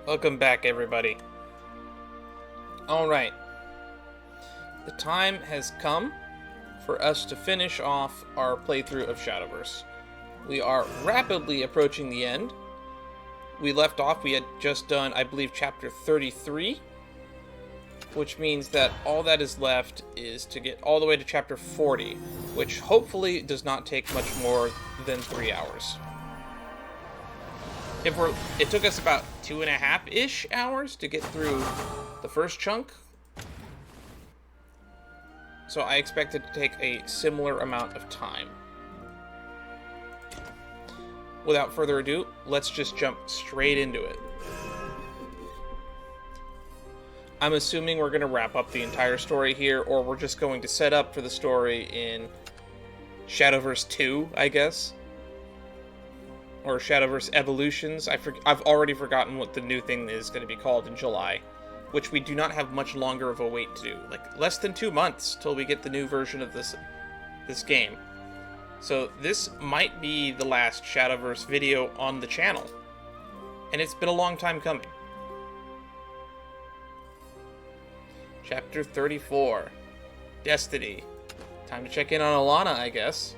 Welcome back, everybody. Alright. The time has come for us to finish off our playthrough of Shadowverse. We are rapidly approaching the end. We left off, we had just done, I believe, chapter 33, which means that all that is left is to get all the way to chapter 40, which hopefully does not take much more than 3 hours. It took us about 2.5-ish hours to get through the first chunk. So I expect it to take a similar amount of time. Without further ado, let's just jump straight into it. I'm assuming we're going to wrap up the entire story here, or we're just going to set up for the story in Shadowverse 2, I guess. Or Shadowverse Evolutions. I've already forgotten what the new thing is going to be called in July, which we do not have much longer of a wait to do. Like, less than 2 months till we get the new version of this game. So this might be the last Shadowverse video on the channel. And it's been a long time coming. Chapter 34. Destiny. Time to check in on Alana, I guess.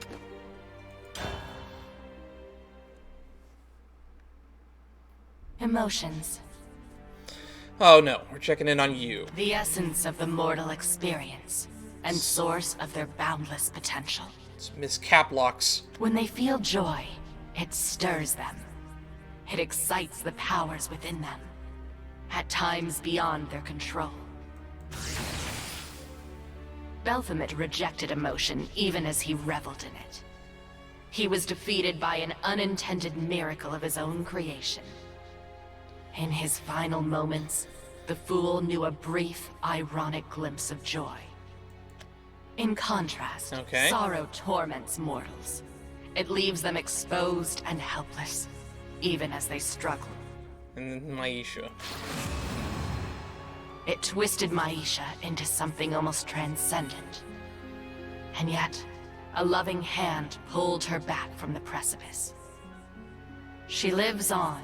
Emotions. Oh no, we're checking in on you. The essence of the mortal experience, and source of their boundless potential. It's Miss Caplocks. When they feel joy, it stirs them. It excites the powers within them, at times beyond their control. Baphomet rejected emotion even as he reveled in it. He was defeated by an unintended miracle of his own creation. In his final moments, the fool knew a brief, ironic glimpse of joy. In contrast, sorrow torments mortals. It leaves them exposed and helpless, even as they struggle. And then Maisha. It twisted Maisha into something almost transcendent. And yet, a loving hand pulled her back from the precipice. She lives on,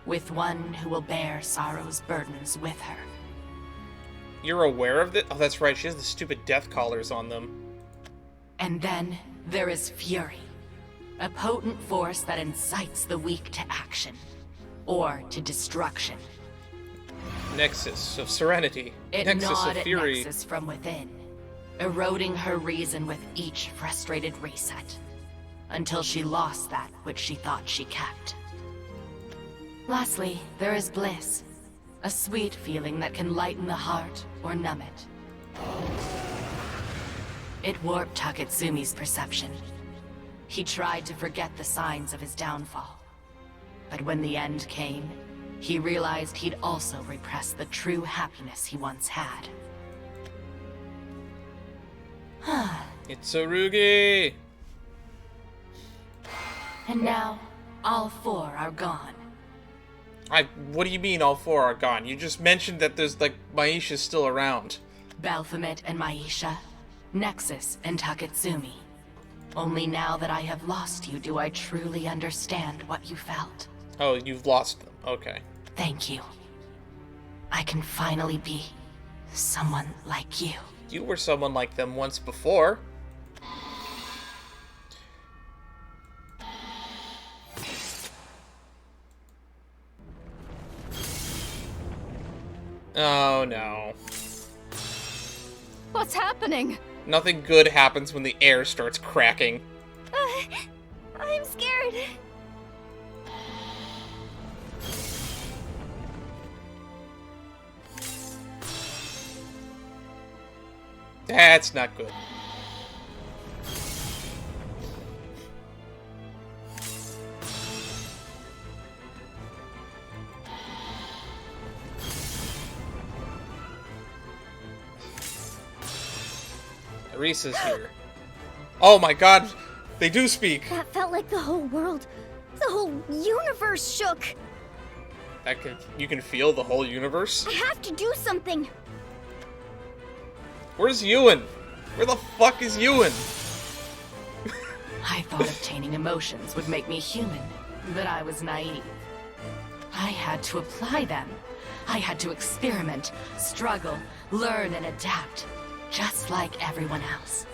with one who will bear sorrow's burdens with her. You're aware of this? Oh, that's right, she has the stupid death collars on them. And then there is fury. A potent force that incites the weak to action. Or to destruction. Nexus of Serenity. It Nexus gnawed of Fury. at Nexus from within, eroding her reason with each frustrated reset, until she lost that which she thought she kept. Lastly, there is bliss. A sweet feeling that can lighten the heart or numb it. It warped Taketsumi's perception. He tried to forget the signs of his downfall. But when the end came, he realized he'd also repressed the true happiness he once had. It's Tsurugi! And now, all four are gone. What do you mean all four are gone? You just mentioned that there's, like, Maisha's still around. Baphomet and Maisha, Nexus and Taketsumi. Only now that I have lost you do I truly understand what you felt. Oh, you've lost them. Okay. Thank you. I can finally be someone like you. You were someone like them once before. Oh no. What's happening? Nothing good happens when the air starts cracking. I'm scared. That's not good. Risa's here. Oh my god, they do speak. That felt like the whole world, the whole universe shook. You can feel the whole universe? I have to do something. Where's Ewan? Where the fuck is Ewan? I thought obtaining emotions would make me human, but I was naive. I had to apply them. I had to experiment, struggle, learn, and adapt, just like everyone else.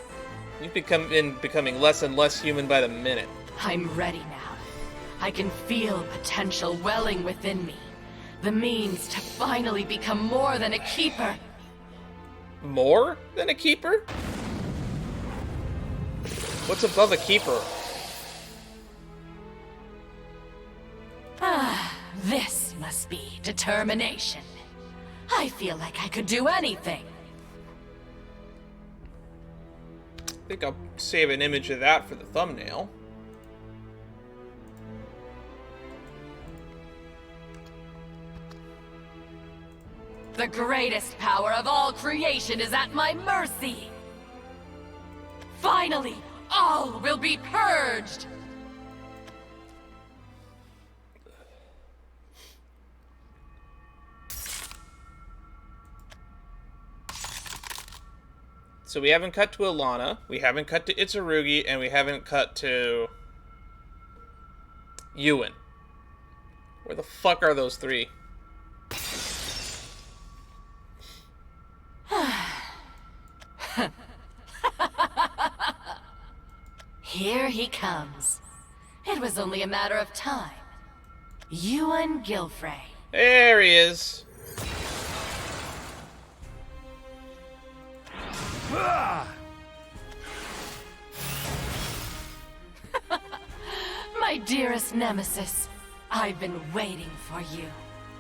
You've been becoming less and less human by the minute. I'm ready now. I can feel potential welling within me. The means to finally become more than a keeper. More than a keeper? What's above a keeper? This must be determination. I feel like I could do anything. I think I'll save an image of that for the thumbnail. The greatest power of all creation is at my mercy. Finally, all will be purged. So we haven't cut to Alana, we haven't cut to Itsurugi, and we haven't cut to Ewan. Where the fuck are those three? Here he comes. It was only a matter of time. Ewan Gilfrey. There he is. My dearest nemesis, I've been waiting for you.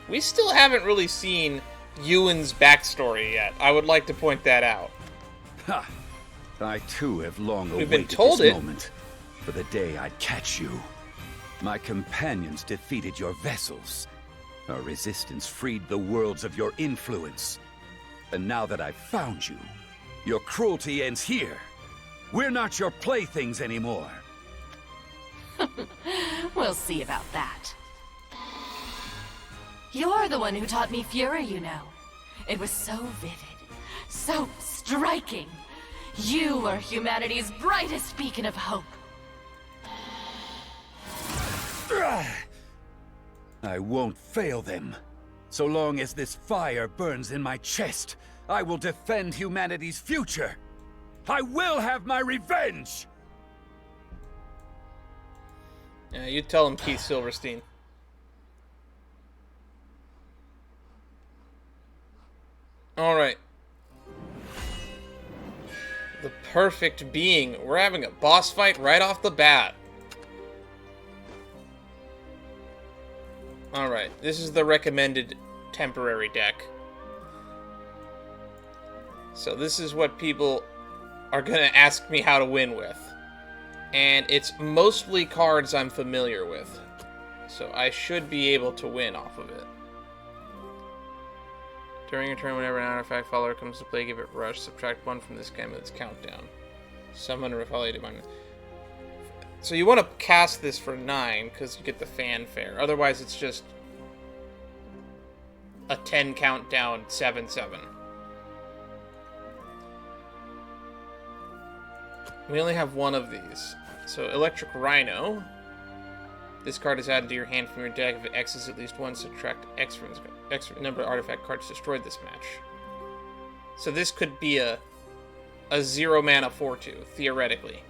We still haven't really seen Ewan's backstory yet. I would like to point that out. Ha! I too have long We've awaited been told this it. moment for the day I'd catch you. My companions defeated your vessels. Our resistance freed the worlds of your influence. And now that I've found you, your cruelty ends here. We're not your playthings anymore. We'll see about that. You're the one who taught me Fury, you know. It was so vivid, so striking. You were humanity's brightest beacon of hope. I won't fail them. So long as this fire burns in my chest, I will defend humanity's future. I will have my revenge! Yeah, you tell him, Keith Silverstein. Alright. The perfect being. We're having a boss fight right off the bat. Alright, this is the recommended temporary deck. So this is what people are going to ask me how to win with. And it's mostly cards I'm familiar with. So I should be able to win off of it. During a turn, whenever an artifact follower comes to play, give it rush. Subtract 1 from this game of its countdown. Summon a retaliated one. So you want to cast this for 9, because you get the fanfare. Otherwise, it's just a 10 countdown, 7/7. We only have one of these. So, Electric Rhino. This card is added to your hand from your deck. If it X's at least once, subtract X from X number of artifact cards destroyed this match. So this could be a 0 mana 4/2, theoretically.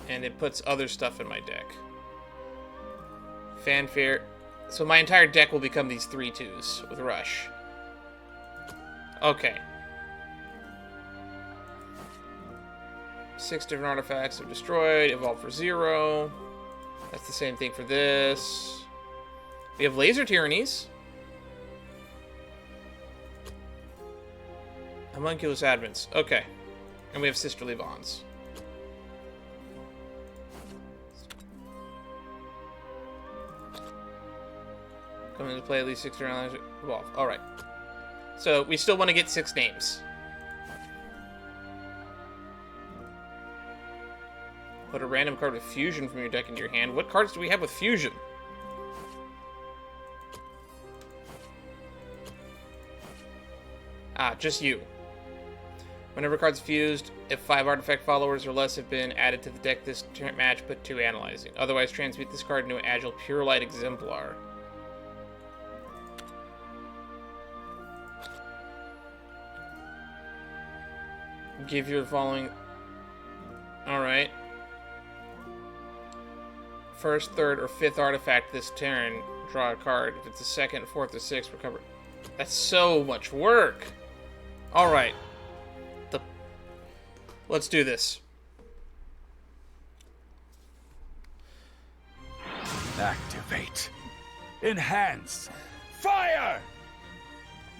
And it puts other stuff in my deck. Fanfare. So my entire deck will become these 3/2s with Rush. Okay. 6 different artifacts are destroyed, evolved for 0. That's the same thing for this. We have Laser Tyrannies. Homunculus Advents. Okay. And we have Sisterly Bonds. Come into play at least 6 rounds. Evolve. Alright. So we still want to get 6 names. Put a random card with Fusion from your deck into your hand. What cards do we have with Fusion? Ah, just you. Whenever cards fused, if 5 artifact followers or less have been added to the deck this match, put 2 analyzing. Otherwise, transmute this card into an Agile Pure Light Exemplar. Give your following... Alright. First, third, or fifth artifact this turn, draw a card. If it's the second, fourth, or sixth, recover. That's so much work! Alright. Let's do this. Activate. Enhance. Fire!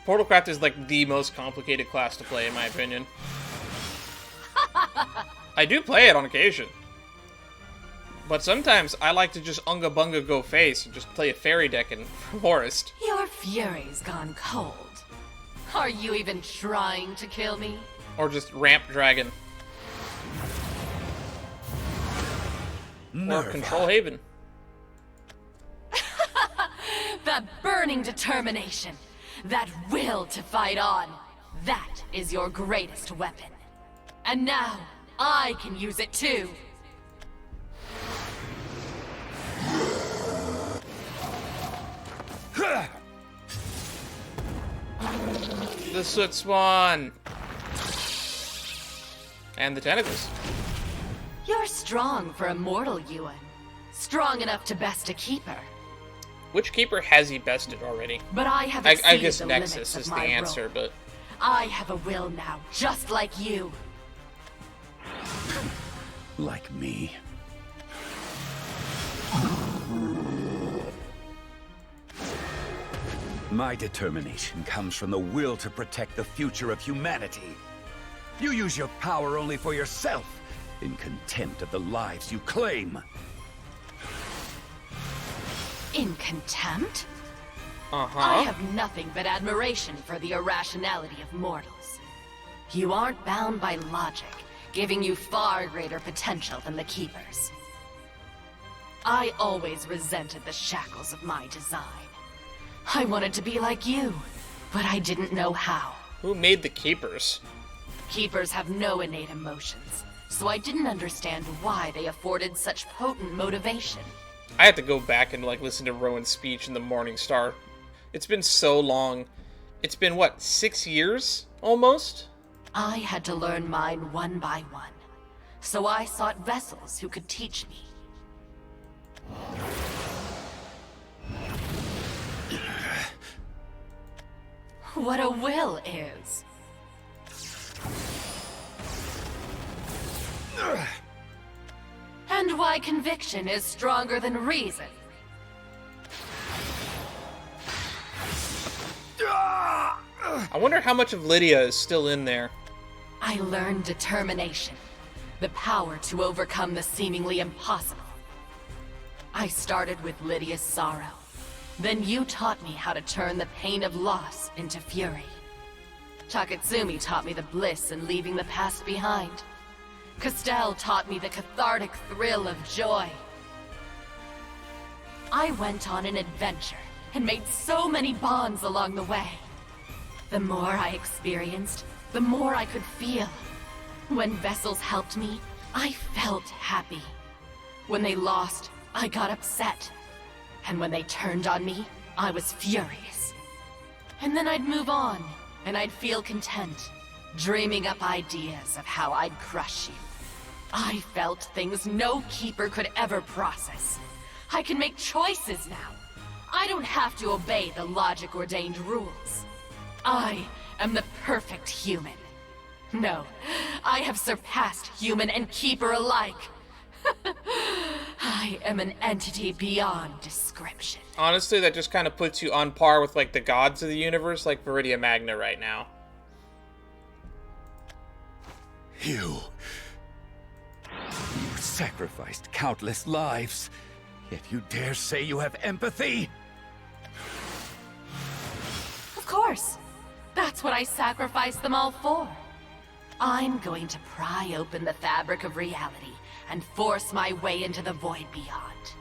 Portalcraft is like the most complicated class to play, in my opinion. I do play it on occasion. But sometimes I like to just unga bunga go face and just play a fairy deck in Forest. Your fury's gone cold. Are you even trying to kill me? Or just ramp dragon. Nerva. Or control Haven. That burning determination, that will to fight on, that is your greatest weapon. And now, I can use it too. The Soot Swan. And the tentacles. You're strong for a mortal, Ewan. Strong enough to best a keeper. Which keeper has he bested already? But I have I exceeded guess the Nexus limits is of the my answer, role. but... I have a will now, just like you. Like me. My determination comes from the will to protect the future of humanity. You use your power only for yourself, in contempt of the lives you claim. In contempt? Uh-huh. I have nothing but admiration for the irrationality of mortals. You aren't bound by logic, giving you far greater potential than the Keepers. I always resented the shackles of my design. I wanted to be like you, but I didn't know how. Who made the keepers? Keepers have no innate emotions, so I didn't understand why they afforded such potent motivation. I had to go back and listen to Rowan's speech in the Morning Star. It's been so long. It's been what, 6 years almost? I had to learn mine one by one, so I sought vessels who could teach me. What a will is. And why conviction is stronger than reason. I wonder how much of Lydia is still in there. I learned determination, the power to overcome the seemingly impossible. I started with Lydia's sorrow. Then you taught me how to turn the pain of loss into fury. Taketsumi taught me the bliss in leaving the past behind. Castell taught me the cathartic thrill of joy. I went on an adventure and made so many bonds along the way. The more I experienced, the more I could feel. When vessels helped me, I felt happy. When they lost, I got upset. And when they turned on me, I was furious. And then I'd move on, and I'd feel content, dreaming up ideas of how I'd crush you. I felt things no keeper could ever process. I can make choices now. I don't have to obey the logic-ordained rules. I am the perfect human. No, I have surpassed human and keeper alike. I am an entity beyond description. Honestly, that just kind of puts you on par with the gods of the universe, like Viridia Magna right now. You sacrificed countless lives, yet you dare say you have empathy? Of course. That's what I sacrificed them all for. I'm going to pry open the fabric of reality and force my way into the void beyond.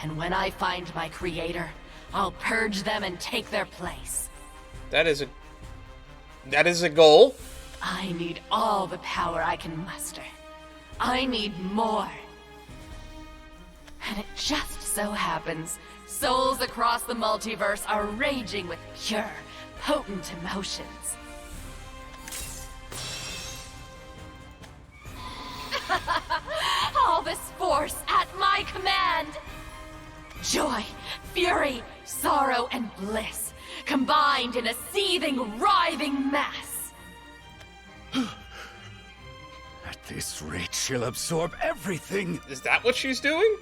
And when I find my creator, I'll purge them and take their place. That is a goal. I need all the power I can muster. I need more. And it just so happens, souls across the multiverse are raging with pure, potent emotions. All this force at my command! Joy, fury, sorrow, and bliss, combined in a seething, writhing mass. At this rate, she'll absorb everything. Is that what she's doing?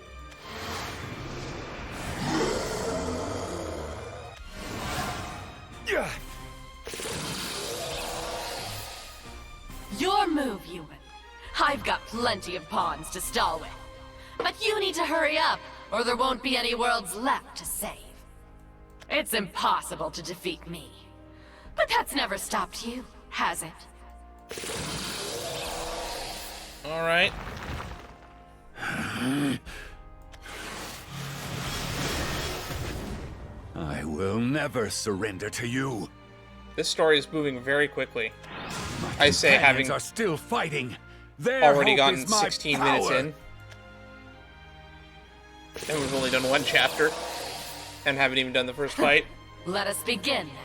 Your move, Ewan. I've got plenty of pawns to stall with. But you need to hurry up, or there won't be any worlds left to save. It's impossible to defeat me. But that's never stopped you, has it? Alright. I will never surrender to you. This story is moving very quickly. My I say companions having are still fighting. Their already hope gotten is my 16 power. minutes in. And we've only done one chapter. And haven't even done the first fight. Let us begin, then.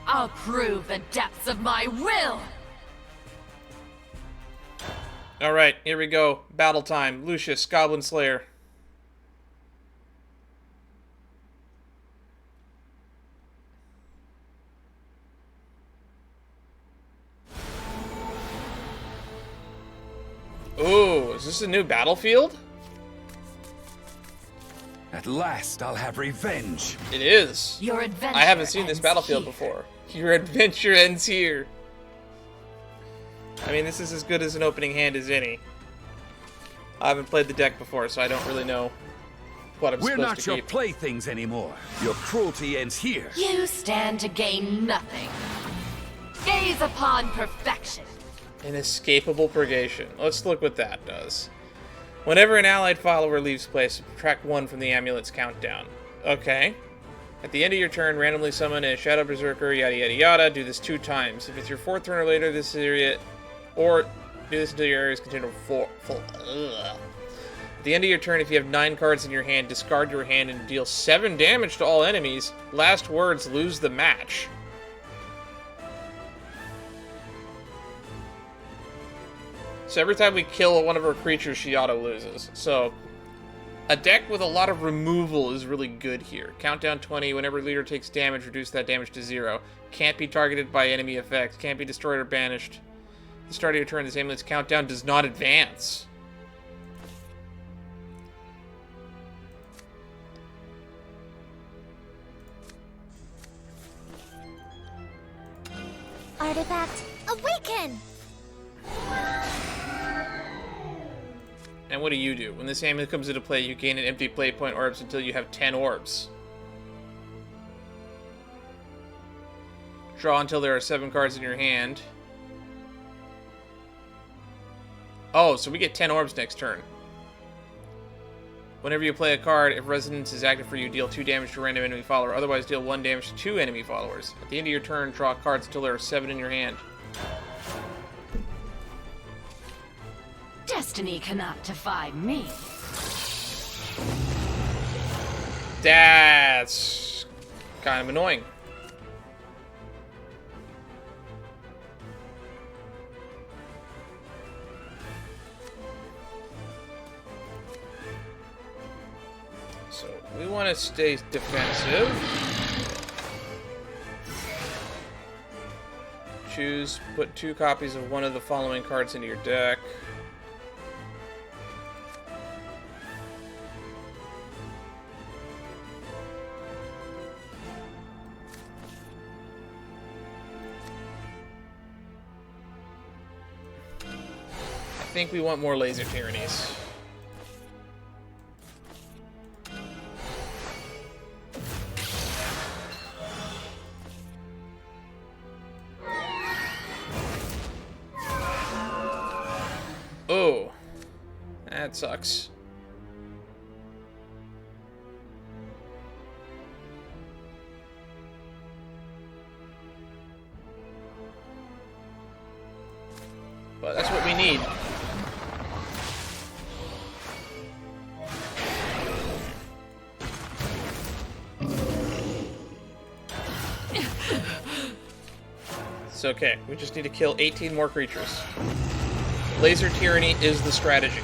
I'll prove the depths of my will! Alright, here we go. Battle time. Lucius, Goblin Slayer. Ooh, is this a new battlefield? At last, I'll have revenge. It is. Your adventure I haven't seen this ends battlefield here. before. Your adventure ends here. I mean, this is as good as an opening hand as any. I haven't played the deck before, so I don't really know what I'm We're supposed not to your keep. playthings anymore. Your cruelty ends here. You stand to gain nothing. Gaze upon perfection. Inescapable Purgation. Let's look what that does. Whenever an allied follower leaves play, subtract 1 from the amulet's countdown. Okay. At the end of your turn, randomly summon a Shadow Berserker, yada yada yada. Do this 2 times. If it's your 4th turn or later, this area... Or do this until your area is contained full. At the end of your turn, if you have 9 cards in your hand, discard your hand and deal 7 damage to all enemies. Last words, lose the match. So every time we kill one of our creatures, she auto-loses. So, a deck with a lot of removal is really good here. Countdown 20, whenever leader takes damage, reduce that damage to 0. Can't be targeted by enemy effects. Can't be destroyed or banished. At the start of your turn, this amulet's countdown does not advance. Artifact, awaken! And what do? When this amulet comes into play, you gain an empty play point orbs until you have 10 orbs. Draw until there are 7 cards in your hand. Oh, so we get 10 orbs next turn. Whenever you play a card, if Resonance is active for you, deal 2 damage to a random enemy follower. Otherwise, deal 1 damage to 2 enemy followers. At the end of your turn, draw cards until there are 7 in your hand. Destiny cannot defy me. That's kind of annoying. So we want to stay defensive. Choose, put 2 copies of one of the following cards into your deck. I think we want more laser tyrannies. Oh, that sucks. It's okay. We just need to kill 18 more creatures. Laser Tyranny is the strategy.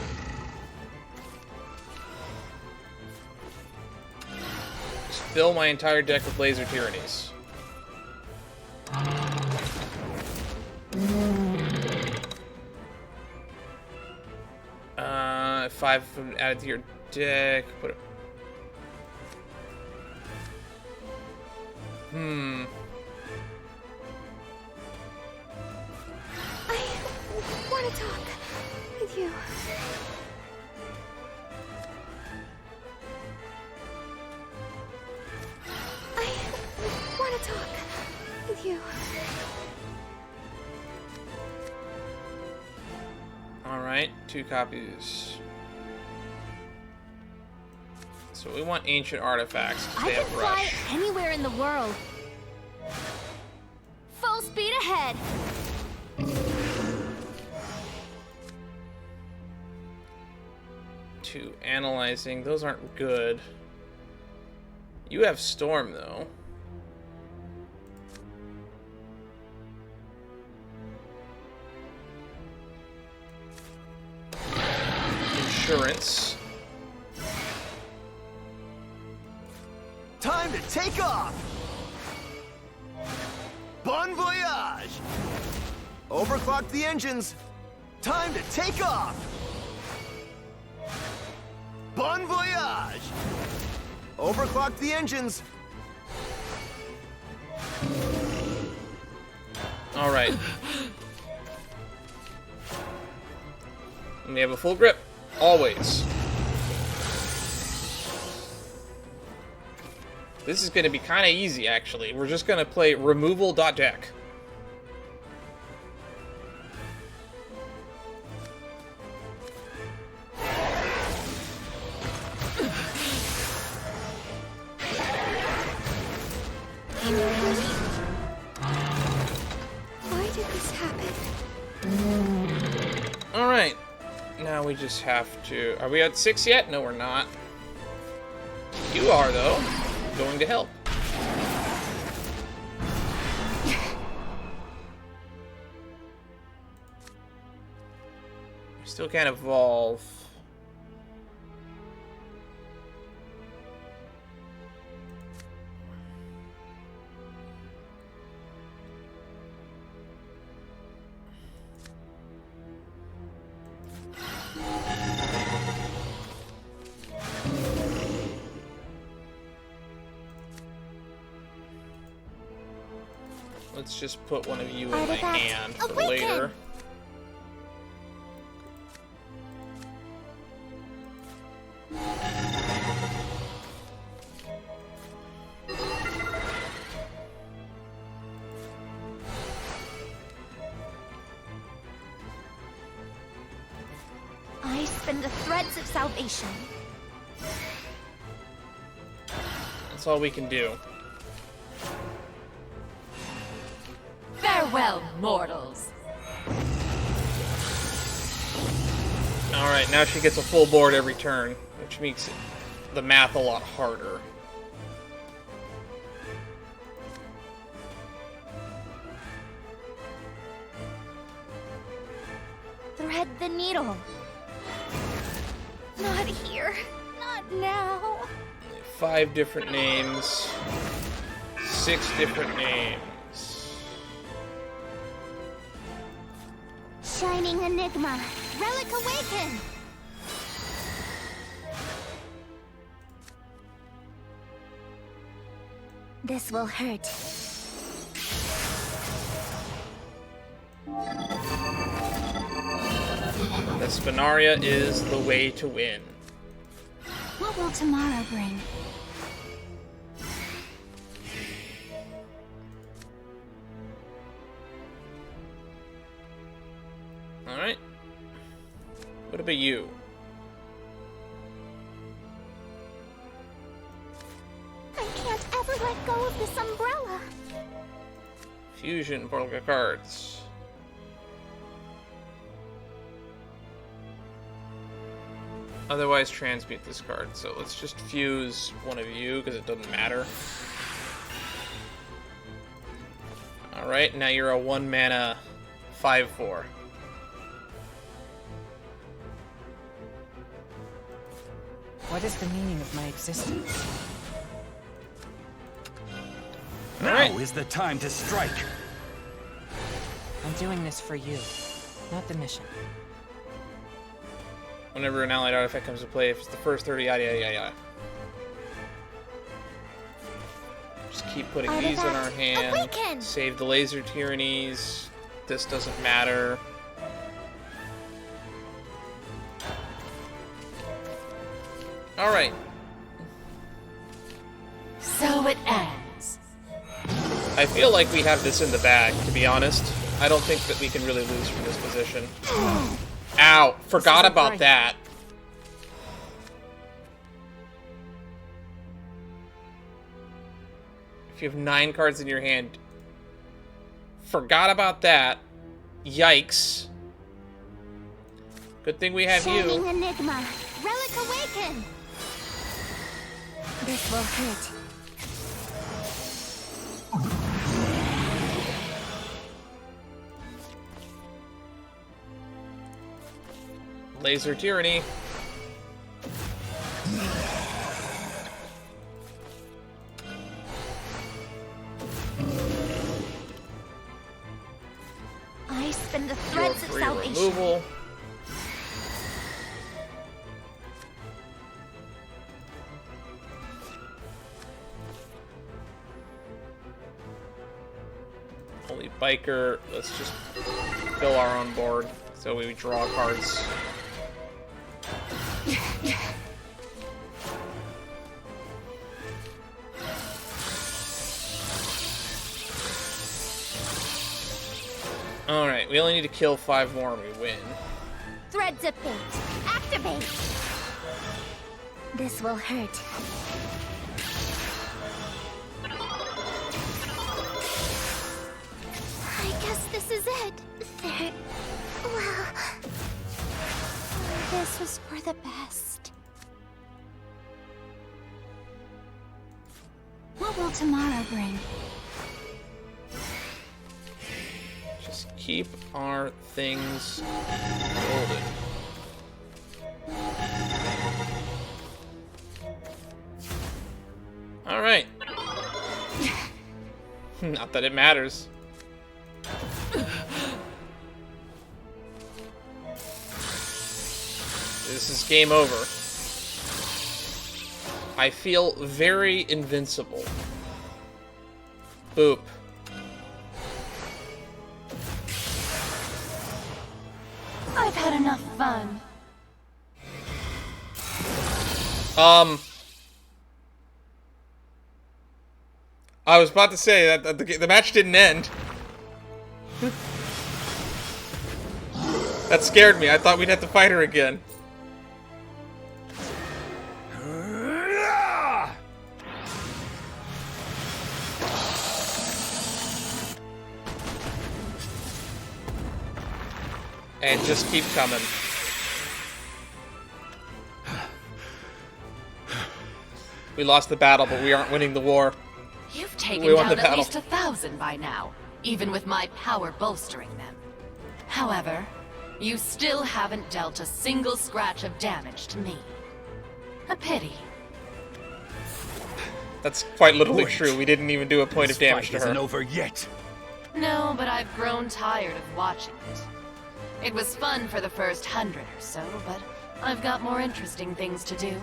Just fill my entire deck with Laser Tyrannies. 5 added to your deck. Put it. I want to talk with you. I want to talk with you. Alright, 2 copies. So we want ancient artifacts. I They can have fly rush. anywhere in the world. Full speed ahead. To analyzing, those aren't good. You have storm though. Insurance. Time to take off! Bon voyage! Overclock the engines. Time to take off! Bon voyage! Overclock the engines. All right. And we have a full grip, always. This is going to be kind of easy, actually. We're just going to play removal.deck. Why did this happen? Alright. Now we just have to... Are we at 6 yet? No, we're not. You are, though. Going to help. We still can't evolve. Let's just put one of you in my Artifact hand for awaken! later. I spin the threads of salvation. That's all we can do. Farewell, mortals. Alright, now she gets a full board every turn, which makes the math a lot harder. Thread the needle. Not here. Not now. 5 different names. 6 different names. Shining Enigma. Relic awaken. This will hurt. The Spinaria is the way to win. What will tomorrow bring? Alright. What about you? I can't ever let go of this umbrella. Fusion portal cards. Otherwise transmute this card. So let's just fuse one of you because it doesn't matter. Alright. Alright, now you're a 1-mana 5/4. What is the meaning of my existence? Now Alright. is the time to strike. I'm doing this for you, not the mission. Whenever an allied artifact comes to play, if it's the first 30, yada yada yada. Just keep putting these in our hand. Awaken! Save the laser tyrannies. This doesn't matter. Alright. So it ends. I feel like we have this in the bag, to be honest. I don't think that we can really lose from this position. Ow! Forgot isn't about right. that. If you have 9 cards in your hand. Forgot about that. Yikes. Good thing we have Shining you. Enigma. Relic awaken! This will hurt. Laser tyranny. I spin the Your threads of 3 salvation. removal. Holy biker. Let's just fill our own board so we draw cards. Alright, we only need to kill 5 more and we win. Threads of fate. Activate! This will hurt. I guess this is it. There. Well. This was for the best. What will tomorrow bring? Just keep our things golden. Alright. Not that it matters. This is game over. I feel very invincible. Boop. I've had enough fun. I was about to say that the match didn't end. That scared me. I thought we'd have to fight her again. And just keep coming. We lost the battle, but we aren't winning the war. You've taken We won down the at battle. least 1,000 by now, even with my power bolstering them. However, you still haven't dealt a single scratch of damage to me. A pity. That's quite literally Wait. true. We didn't even do a point This of damage fight to isn't her. over yet. No, but I've grown tired of watching it. It was fun for the first 100 or so, but I've got more interesting things to do.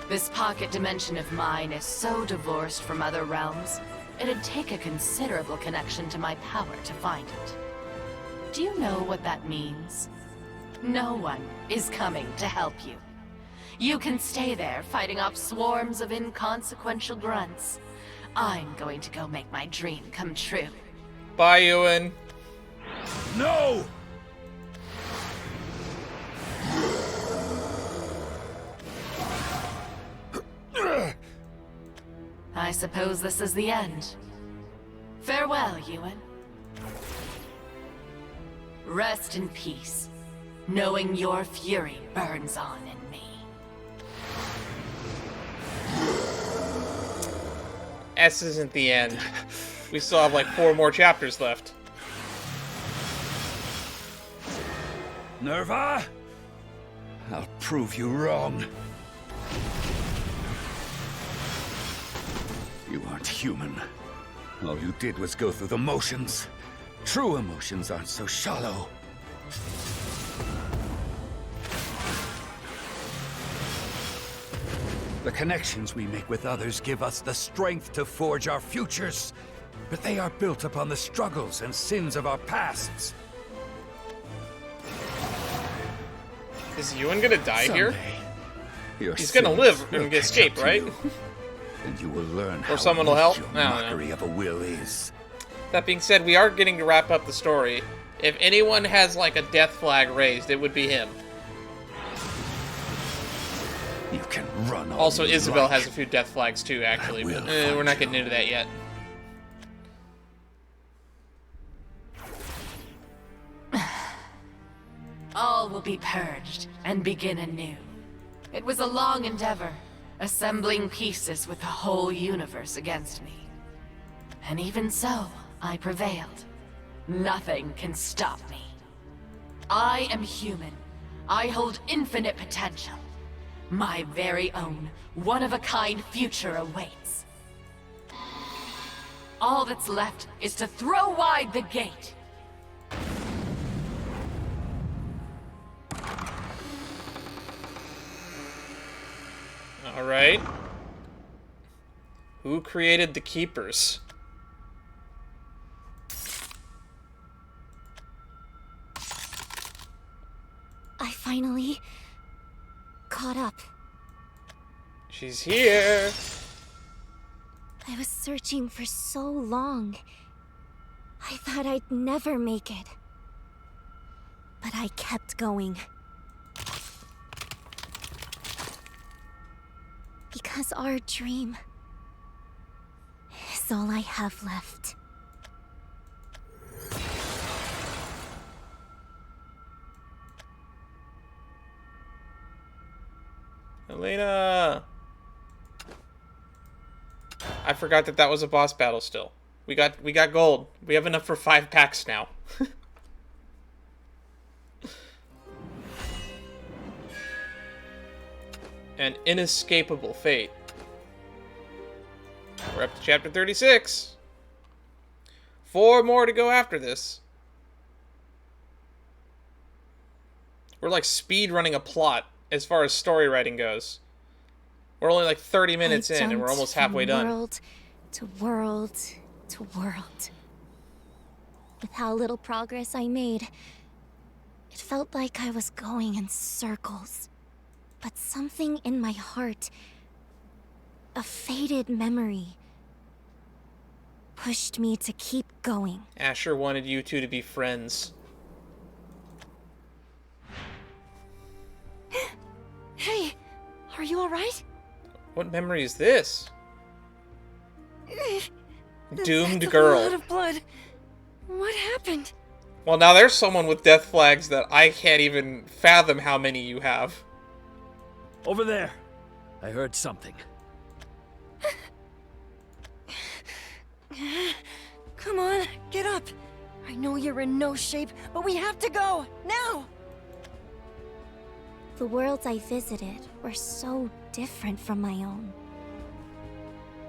This pocket dimension of mine is so divorced from other realms, it'd take a considerable connection to my power to find it. Do you know what that means? No one is coming to help you. You can stay there fighting off swarms of inconsequential grunts. I'm going to go make my dream come true. Bye, Ewan. No! I suppose this is the end. Farewell, Ewan. Rest in peace, knowing your fury burns on in me. S isn't the end. We still have like 4 more chapters left. Nerva? I'll prove you wrong. You aren't human. All you did was go through the motions. True emotions aren't so shallow. The connections we make with others give us the strength to forge our futures, but they are built upon the struggles and sins of our pasts. Is Ewan gonna die here? Your He's gonna sins live will and catch escape, up to right? you, and you will learn Or how someone will weak help? your I don't know. mockery of a will is. That being said, we are getting to wrap up the story. If anyone has like a death flag raised, it would be him. You can run all Also, you Isabel like. has a few death flags too, actually, will but we're find not getting you. into that yet. All will be purged and begin anew. It was a long endeavor, assembling pieces with the whole universe against me. And even so, I prevailed. Nothing can stop me. I am human. I hold infinite potential. My very own, one-of-a-kind future awaits. All that's left is to throw wide the gate. Alright. Who created the Keepers? I finally caught up. She's here. I was searching for so long. I thought I'd never make it. But I kept going. Because our dream is all I have left. Elena! I forgot that that was a boss battle still. We got gold. We have enough for 5 packs now. An inescapable fate. We're up to chapter 36. 4 more to go after this. We're like speed running a plot as far as story writing goes. We're only like 30 minutes in and we're almost halfway done. World to world to world. With how little progress I made, it felt like I was going in circles. But something in my heart, a faded memory, pushed me to keep going. Asher wanted you two to be friends. Hey, are you alright? What memory is this? Doomed That's girl. A lot of blood. What happened? Well, now there's someone with death flags that I can't even fathom how many you have. Over there. I heard something. Come on, get up. I know you're in no shape, but we have to go, now! The worlds I visited were so different from my own.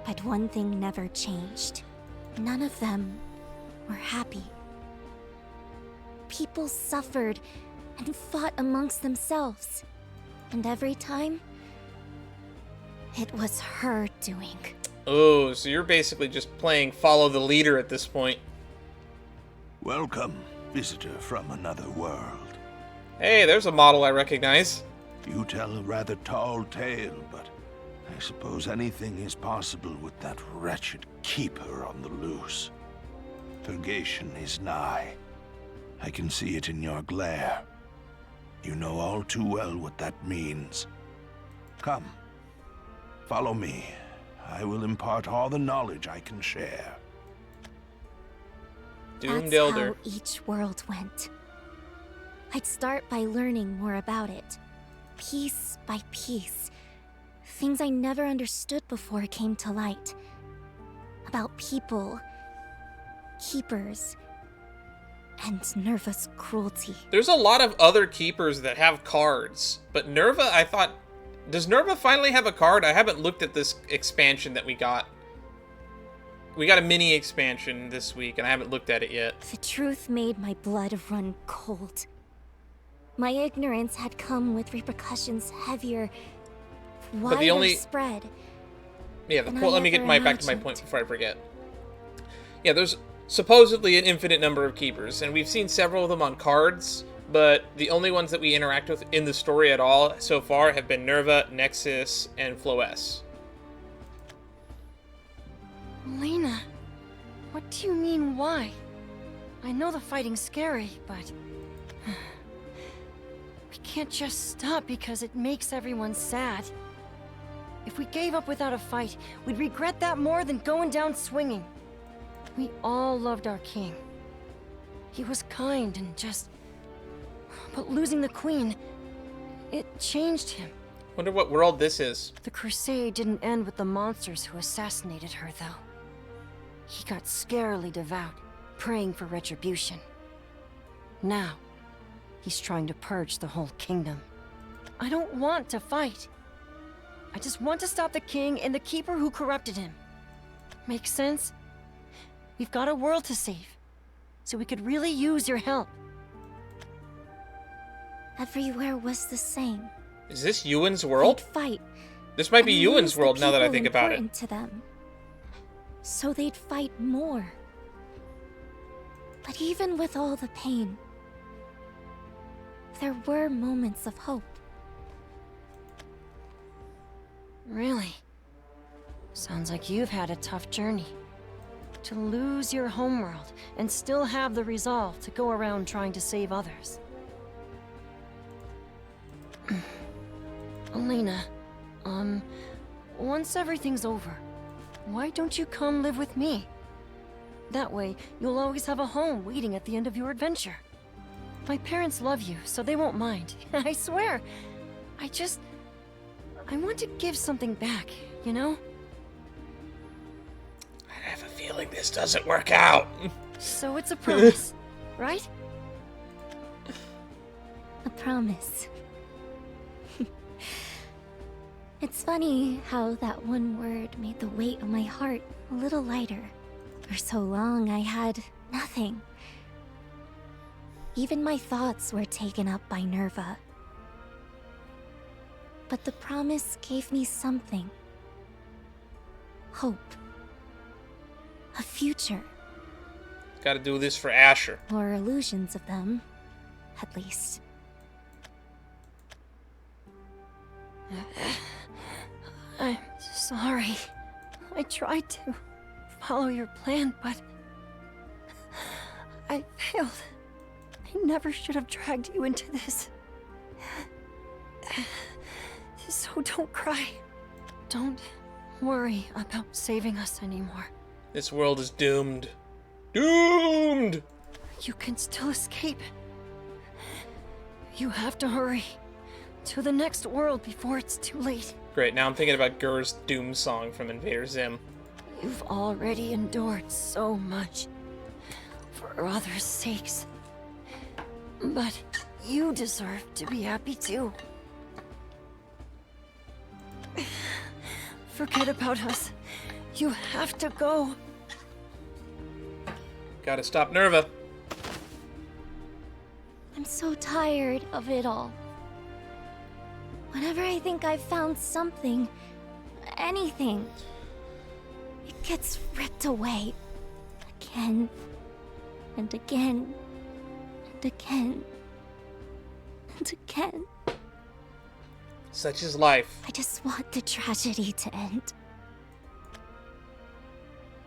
But one thing never changed. None of them were happy. People suffered and fought amongst themselves. And every time, it was her doing. Oh, so you're basically just playing follow the leader at this point. Welcome, visitor from another world. Hey, there's a model I recognize. You tell a rather tall tale, but I suppose anything is possible with that wretched keeper on the loose. Purgation is nigh. I can see it in your glare. You know all too well what that means. Come, follow me. I will impart all the knowledge I can share. Doomed That's Elder. how each world went. I'd start by learning more about it. Piece by piece. Things I never understood before came to light. About people keepers, and Nerva's cruelty. There's a lot of other keepers that have cards, but Nerva, I thought... Does Nerva finally have a card? I haven't looked at this expansion that we got. We got a mini expansion this week, and I haven't looked at it yet. The truth made my blood run cold. My ignorance had come with repercussions heavier, wider spread. Yeah, well, let me get back to my point before I forget. Yeah, there's supposedly an infinite number of keepers, and we've seen several of them on cards, but the only ones that we interact with in the story at all so far have been Nerva, Nexus, and Floess. Lena, what do you mean, why? I know the fighting's scary, but... we can't just stop because it makes everyone sad. If we gave up without a fight, we'd regret that more than going down swinging. We all loved our king. He was kind and just... But losing the queen, it changed him. Wonder what world this is. The crusade didn't end with the monsters who assassinated her, though. He got scarily devout, praying for retribution. Now, he's trying to purge the whole kingdom. I don't want to fight. I just want to stop the king and the keeper who corrupted him. Makes sense? We've got a world to save, so we could really use your help. Everywhere was the same. Is this Ewan's world? They'd fight. This might be and Ewan's lose the world now that I people think about it. important to them. So they'd fight more. But even with all the pain, there were moments of hope. Really? Sounds like you've had a tough journey. To lose your homeworld and still have the resolve to go around trying to save others. Elena, once everything's over, why don't you come live with me? That way, you'll always have a home waiting at the end of your adventure. My parents love you, so they won't mind. I swear. I want to give something back, you know? I have a feeling this doesn't work out. So it's a promise, right? A promise. It's funny how that one word made the weight on my heart a little lighter. For so long, I had nothing. Even my thoughts were taken up by Nerva. But the promise gave me something. Hope. A future. Gotta do this for Asher. Or illusions of them, at least. I'm sorry. I tried to follow your plan, but I failed. I never should have dragged you into this. So don't cry. Don't worry about saving us anymore. This world is doomed. Doomed! You can still escape. You have to hurry to the next world before it's too late. Great, now I'm thinking about Gur's Doom song from Invader Zim. You've already endured so much for others' sakes. But you deserve to be happy too. Forget about us. You have to go. Gotta stop Nerva. I'm so tired of it all. Whenever I think I've found something, anything, it gets ripped away. Again, and again, and again, and again. Such is life. I just want the tragedy to end.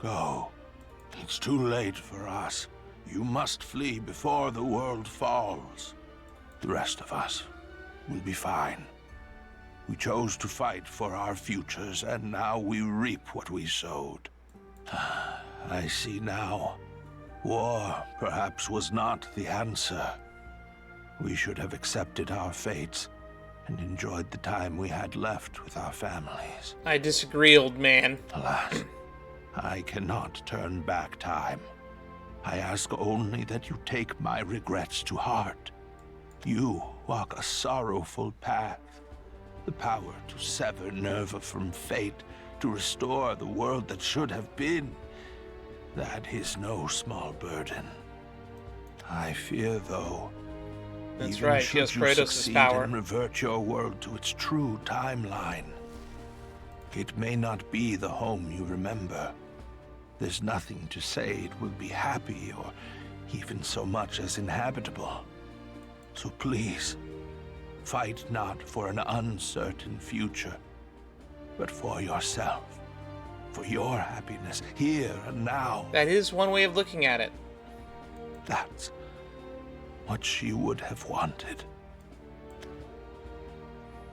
Go. It's too late for us. You must flee before the world falls. The rest of us will be fine. We chose to fight for our futures, and now we reap what we sowed. I see now. War, perhaps, was not the answer. We should have accepted our fates and enjoyed the time we had left with our families. I disagree, old man. Alas, I cannot turn back time. I ask only that you take my regrets to heart. You walk a sorrowful path. The power to sever Nerva from fate, to restore the world that should have been. That is no small burden. I fear, though, That's even right, she has should you Kratos' succeed power. and revert your world to its true timeline, it may not be the home you remember. There's nothing to say it will be happy or even so much as inhabitable. So please, fight not for an uncertain future, but for yourself. For your happiness, here and now. That is one way of looking at it. That's what she would have wanted.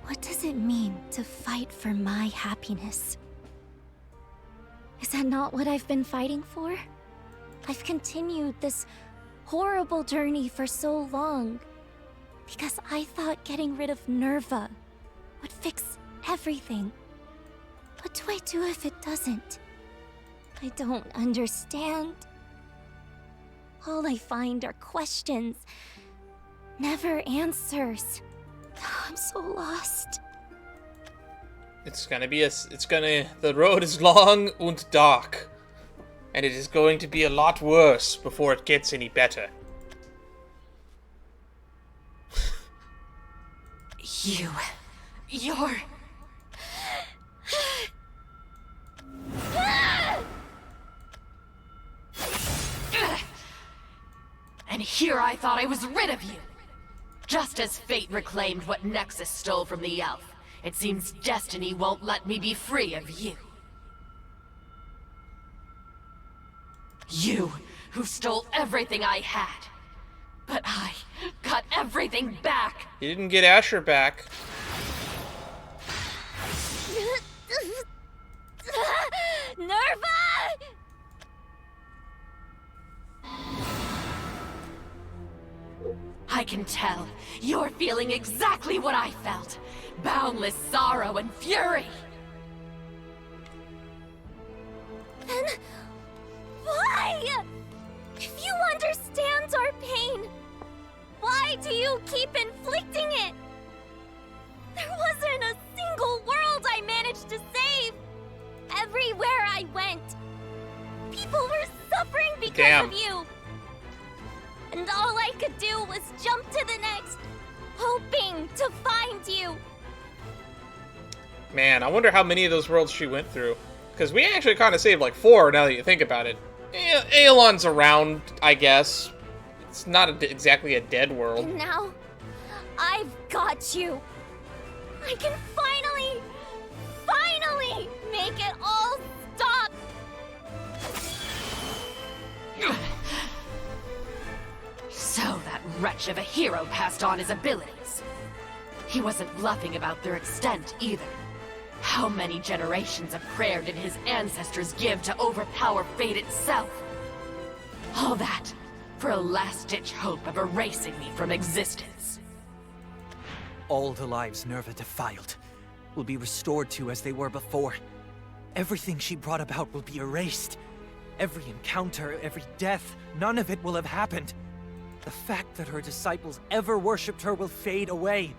What does it mean to fight for my happiness? Is that not what I've been fighting for? I've continued this horrible journey for so long because I thought getting rid of Nerva would fix everything. What do I do if it doesn't? I don't understand. All I find are questions, never answers. I'm so lost. The road is long and dark. And it is going to be a lot worse before it gets any better. You're... And here I thought I was rid of you. Just as fate reclaimed what Nexus stole from the elf, it seems destiny won't let me be free of you. You, who stole everything I had. But I got everything back. You didn't get Asher back. Nerva! I can tell you're feeling exactly what I felt. Boundless sorrow and fury. Then why? If you understand our pain, why do you keep inflicting it? There wasn't a single world I managed to save. Everywhere I went, people were suffering because of you. And all I could do was jump to the next, hoping to find you. Man, I wonder how many of those worlds she went through. Because we actually kind of saved like 4 now that you think about it. Aelon's around, I guess. It's not exactly a dead world. And now, I've got you. I can finally make it all stop. So that wretch of a hero passed on his abilities. He wasn't bluffing about their extent either. How many generations of prayer did his ancestors give to overpower fate itself? All that for a last-ditch hope of erasing me from existence. All the lives Nerva defiled will be restored to as they were before. Everything she brought about will be erased. Every encounter, every death, none of it will have happened. The fact that her disciples ever worshipped her will fade away.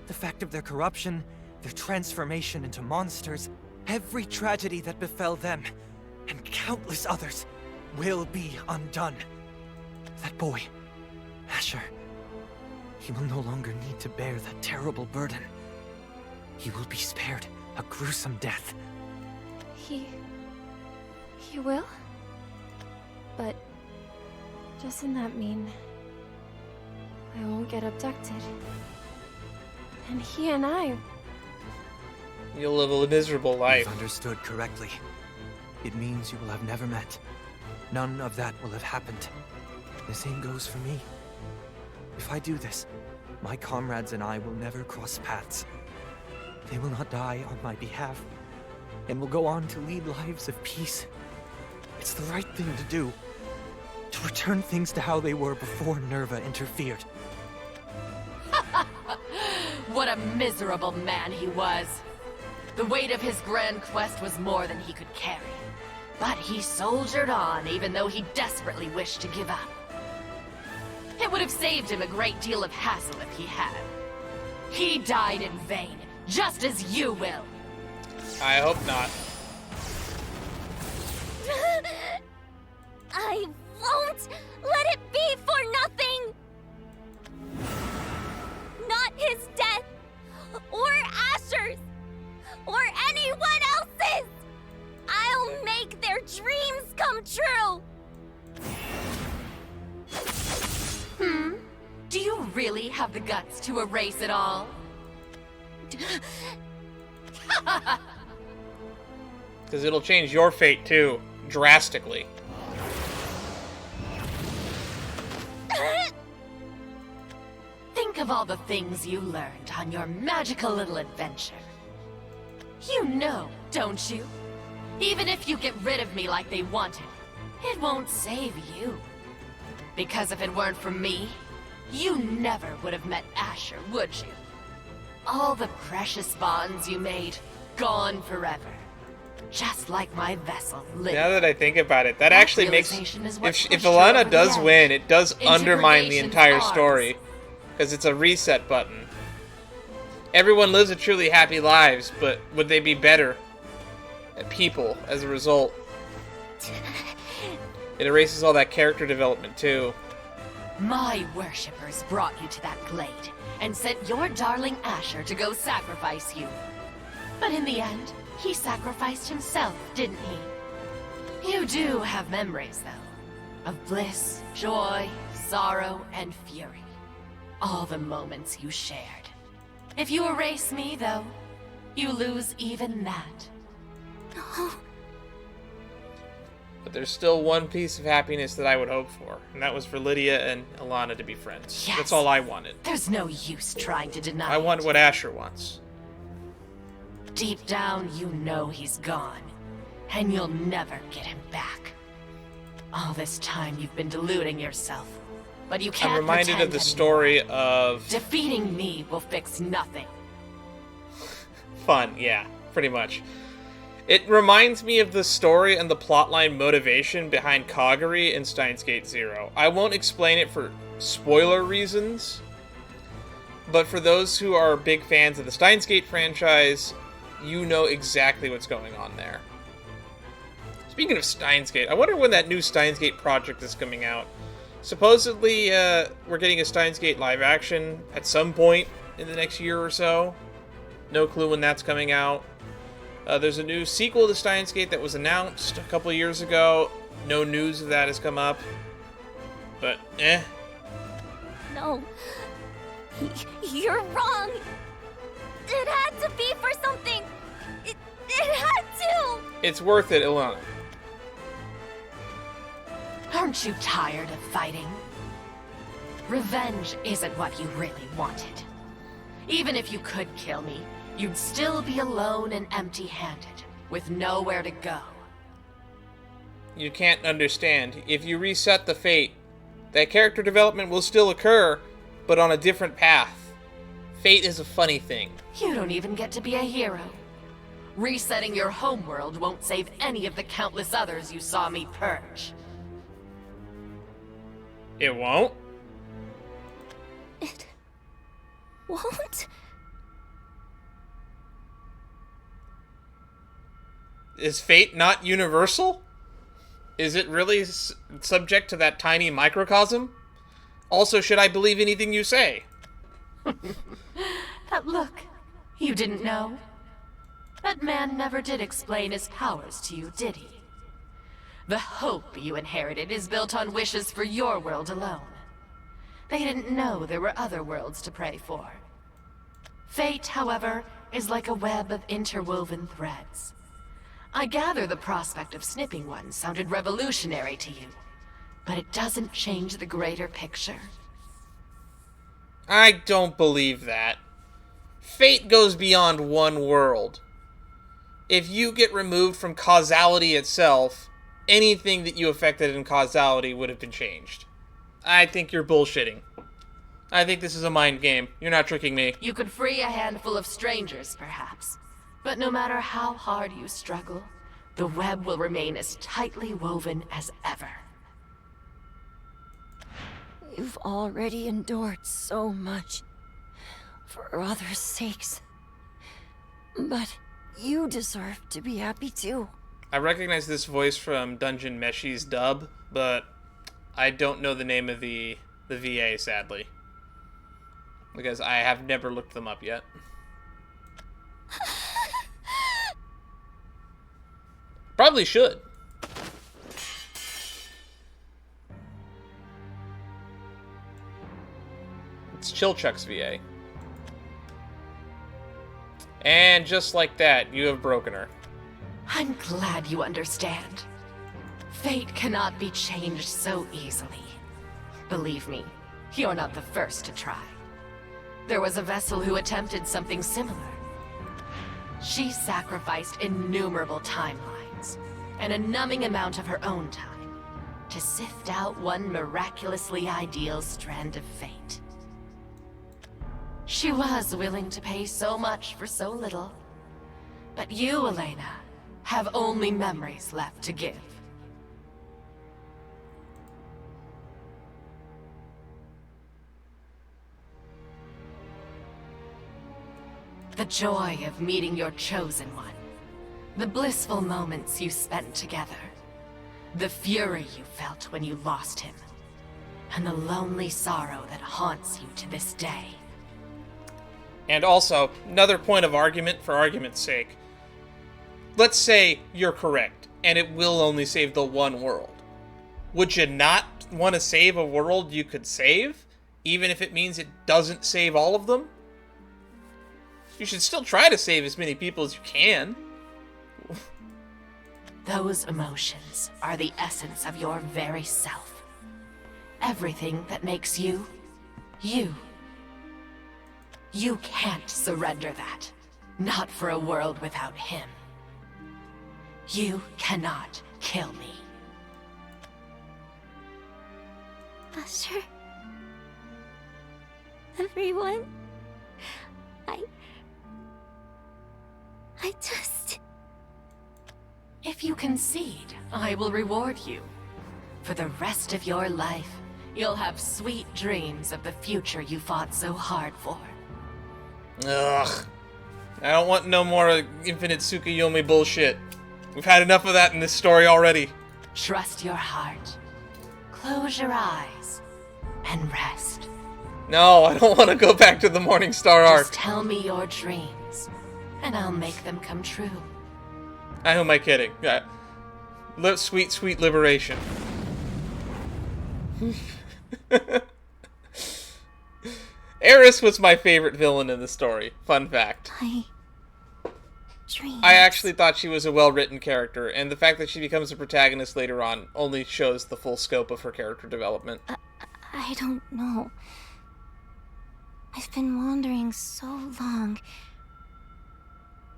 The fact of their corruption, their transformation into monsters, every tragedy that befell them, and countless others, will be undone. That boy, Asher, he will no longer need to bear that terrible burden. He will be spared a gruesome death. He will? But doesn't that mean I won't get abducted? And he and I... You'll live a miserable life. You've understood correctly. It means you will have never met. None of that will have happened. The same goes for me. If I do this, my comrades and I will never cross paths. They will not die on my behalf, and will go on to lead lives of peace. It's the right thing to do. To return things to how they were before Nerva interfered. What a miserable man he was. The weight of his grand quest was more than he could carry. But he soldiered on, even though he desperately wished to give up. It would have saved him a great deal of hassle if he had. He died in vain, just as you will. I hope not. I won't let it be for nothing! Not his death, or Asher's, or anyone else's! I'll make their dreams come true! Do you really have the guts to erase it all? Because it'll change your fate, too. Drastically. Think of all the things you learned on your magical little adventure. You know, don't you? Even if you get rid of me like they wanted, it won't save you. Because if it weren't for me, you never would have met Asher, would you? All the precious bonds you made, gone forever. Just like my vessel, Lydia. Now that I think about it, that actually makes... realization is what If pushed Alana her over does the edge. win, it does Into undermine the Purgation's entire arms. story. Because it's a reset button. Everyone lives a truly happy lives, but would they be better people as a result? It erases all that character development, too. My worshippers brought you to that glade and sent your darling Asher to go sacrifice you. But in the end, he sacrificed himself, didn't he? You do have memories, though, of bliss, joy, sorrow, and fury. All the moments you shared. If you erase me, though, you lose even that. But there's still one piece of happiness that I would hope for, and that was for Lydia and Alana to be friends. Yes. That's all I wanted. There's no use trying to deny I want it. what Asher wants. Deep down, you know he's gone, and you'll never get him back. All this time you've been deluding yourself, but you can't I'm reminded pretend of the anymore. story of... Defeating me will fix nothing. Fun, yeah, pretty much. It reminds me of the story and the plotline motivation behind Kagari in Steins Gate Zero. I won't explain it for spoiler reasons, but for those who are big fans of the Steins Gate franchise, you know exactly what's going on there. Speaking of Steins Gate, I wonder when that new Steins Gate project is coming out. Supposedly, we're getting a Steins Gate live action at some point in the next year or so. No clue when that's coming out. There's a new sequel to Steins Gate that was announced a couple of years ago. No news of that has come up. But, No. You're wrong. It had to be for something. It had to. It's worth it, Ilana. Aren't you tired of fighting? Revenge isn't what you really wanted. Even if you could kill me, you'd still be alone and empty-handed, with nowhere to go. You can't understand. If you reset the fate, that character development will still occur, but on a different path. Fate is a funny thing. You don't even get to be a hero. Resetting your homeworld won't save any of the countless others you saw me purge. It won't? It won't. Is fate not universal? Is it really subject to that tiny microcosm? Also, should I believe anything you say? That look, you didn't know? That man never did explain his powers to you, did he? The hope you inherited is built on wishes for your world alone. They didn't know there were other worlds to pray for. Fate, however, is like a web of interwoven threads. I gather the prospect of snipping one sounded revolutionary to you, but it doesn't change the greater picture. I don't believe that. Fate goes beyond one world. If you get removed from causality itself, anything that you affected in causality would have been changed. I think you're bullshitting. I think this is a mind game. You're not tricking me. You could free a handful of strangers, perhaps. But no matter how hard you struggle, the web will remain as tightly woven as ever. You've already endured so much for others' sakes. But you deserve to be happy too. I recognize this voice from Dungeon Meshi's dub, but I don't know the name of the VA, sadly. Because I have never looked them up yet. Probably should. It's Chilchuck's VA. And just like that, you have broken her. I'm glad you understand. Fate cannot be changed so easily. Believe me, you're not the first to try. There was a vessel who attempted something similar. She sacrificed innumerable timelines, and a numbing amount of her own time, to sift out one miraculously ideal strand of fate. She was willing to pay so much for so little. But you, Elena, have only memories left to give. The joy of meeting your chosen one. The blissful moments you spent together. The fury you felt when you lost him. And the lonely sorrow that haunts you to this day. And also, another point of argument for argument's sake. Let's say you're correct, and it will only save the one world. Would you not want to save a world you could save, even if it means it doesn't save all of them? You should still try to save as many people as you can. Those emotions are the essence of your very self. Everything that makes you, you. You can't surrender that. Not for a world without him. You cannot kill me. Buster. Everyone. I just... If you concede, I will reward you. For the rest of your life, you'll have sweet dreams of the future you fought so hard for. Ugh. I don't want no more Infinite Tsukuyomi bullshit. We've had enough of that in this story already. Trust your heart. Close your eyes. And rest. No, I don't want to go back to the Morning Star arc. Just tell me your dreams, and I'll make them come true. Who am I kidding? Yeah. Sweet, sweet liberation. Eris was my favorite villain in the story. Fun fact. I actually thought she was a well-written character, and the fact that she becomes a protagonist later on only shows the full scope of her character development. I don't know. I've been wandering so long.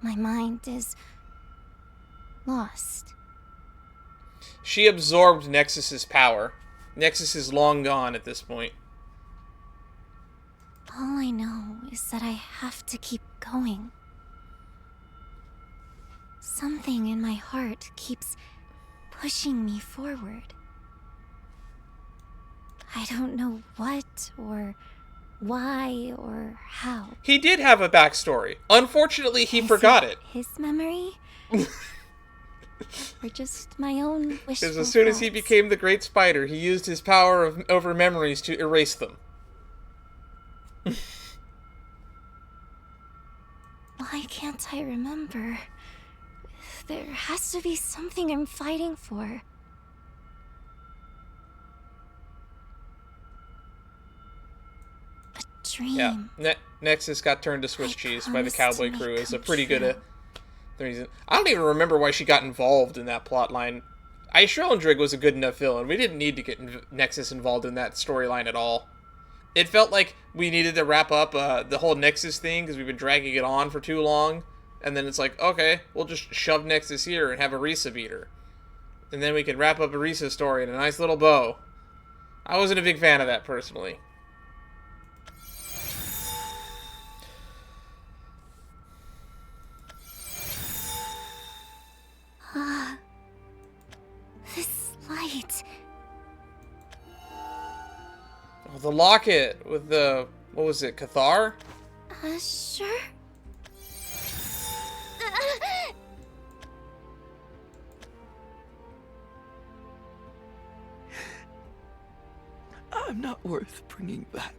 My mind is... lost. She absorbed Nexus's power. Nexus is long gone at this point. All I know is that I have to keep going. Something in my heart keeps pushing me forward. I don't know what, or why, or how. He did have a backstory. Unfortunately, he forgot it. His memory? Or just my own wishful Because as soon as he thoughts? became the Great Spider, he used his power over memories to erase them. Why can't I remember? There has to be something I'm fighting for. A dream. Yeah, Nexus got turned to Swiss cheese by the promised Cowboy to crew make is a come pretty true. good reason. I don't even remember why she got involved in that plot line. Aishroendrig was a good enough villain. We didn't need to get Nexus involved in that storyline at all. It felt like we needed to wrap up the whole Nexus thing because we've been dragging it on for too long. And then it's like, okay, we'll just shove Nexus here and have Arisa beat her. And then we can wrap up Arisa's story in a nice little bow. I wasn't a big fan of that, personally. the locket with the, what was it, Cathar? Sure. I'm not worth bringing back.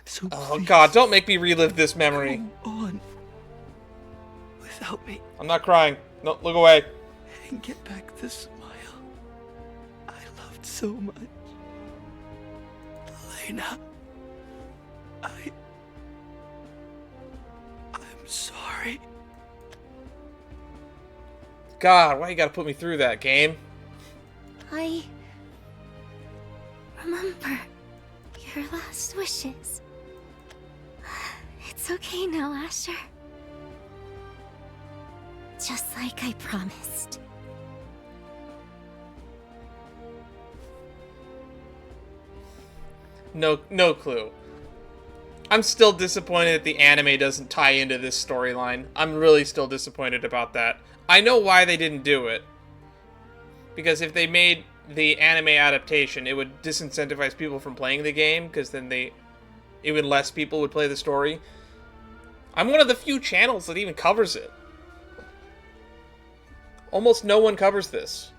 So Oh please, god, don't make me relive this memory. go on without me I'm not crying. No, look away. and get back the smile I loved so much. Elena, I'm sorry. God, why you gotta put me through that, game? I remember your last wishes. It's okay now, Asher. Just like I promised. No clue. I'm still disappointed that the anime doesn't tie into this storyline. I'm really still disappointed about that. I know why they didn't do it. Because if they made the anime adaptation, it would disincentivize people from playing the game, because then even less people would play the story. I'm one of the few channels that even covers it. Almost no one covers this.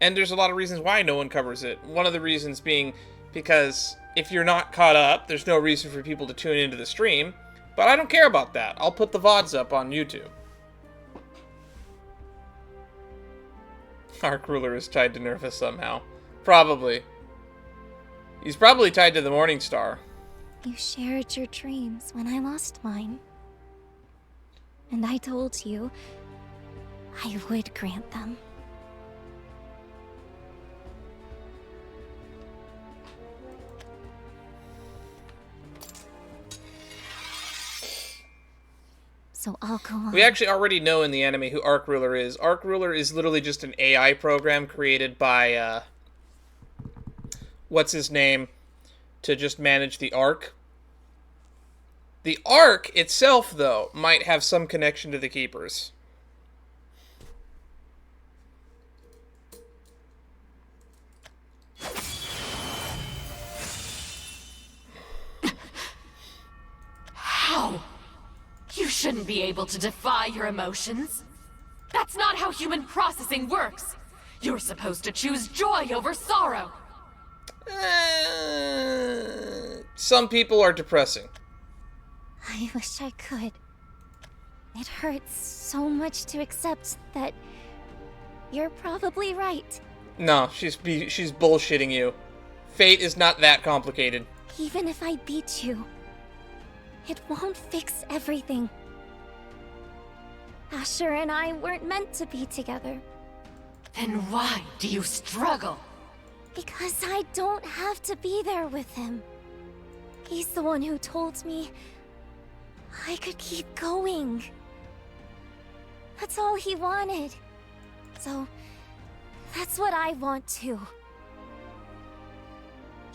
And there's a lot of reasons why no one covers it. One of the reasons being because if you're not caught up, there's no reason for people to tune into the stream. But I don't care about that. I'll put the VODs up on YouTube. Arc Ruler is tied to Nerva somehow. Probably. He's probably tied to the Morning Star. You shared your dreams when I lost mine. And I told you I would grant them. So I'll go on. We actually already know in the anime who Arc Ruler is. Arc Ruler is literally just an AI program created by, what's his name, to just manage the Ark. The Ark itself, though, might have some connection to the Keepers. How? You shouldn't be able to defy your emotions. That's not how human processing works. You're supposed to choose joy over sorrow. Some people are depressing. I wish I could. It hurts so much to accept that you're probably right. No, she's bullshitting you. Fate is not that complicated. Even if I beat you, it won't fix everything. Asher and I weren't meant to be together. Then why do you struggle? Because I don't have to be there with him. He's the one who told me I could keep going. That's all he wanted. So, that's what I want too.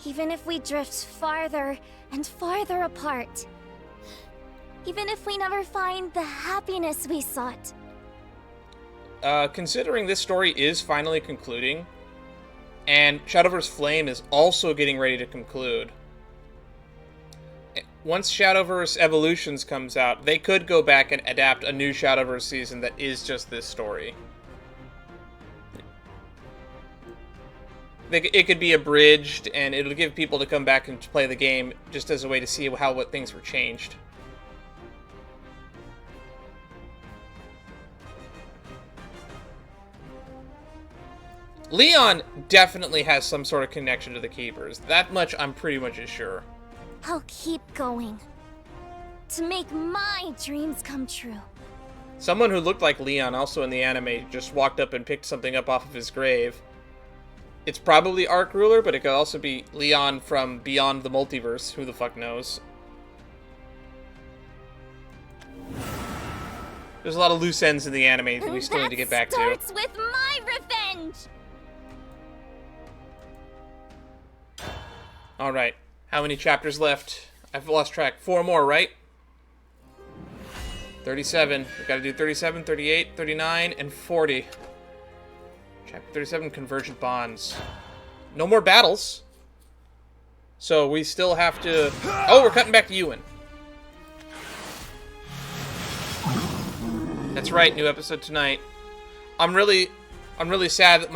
Even if we drift farther and farther apart. Even if we never find the happiness we sought. Considering this story is finally concluding, and Shadowverse Flame is also getting ready to conclude, once Shadowverse Evolutions comes out, they could go back and adapt a new Shadowverse season that is just this story. It could be abridged, and it'll give people to come back and play the game just as a way to see what things were changed. Leon definitely has some sort of connection to the Keepers. That much I'm pretty much sure. I'll keep going. To make my dreams come true. Someone who looked like Leon also in the anime just walked up and picked something up off of his grave. It's probably Arc Ruler, but it could also be Leon from Beyond the Multiverse. Who the fuck knows? There's a lot of loose ends in the anime that we still need to get back to. Starts with my revenge! Alright, how many chapters left? I've lost track. 4 more, right? 37. We gotta do 37, 38, 39, and 40. Chapter 37, Convergent Bonds. no more battles. So we still have to... Oh, we're cutting back to Ewan. That's right, new episode tonight. I'm really sad that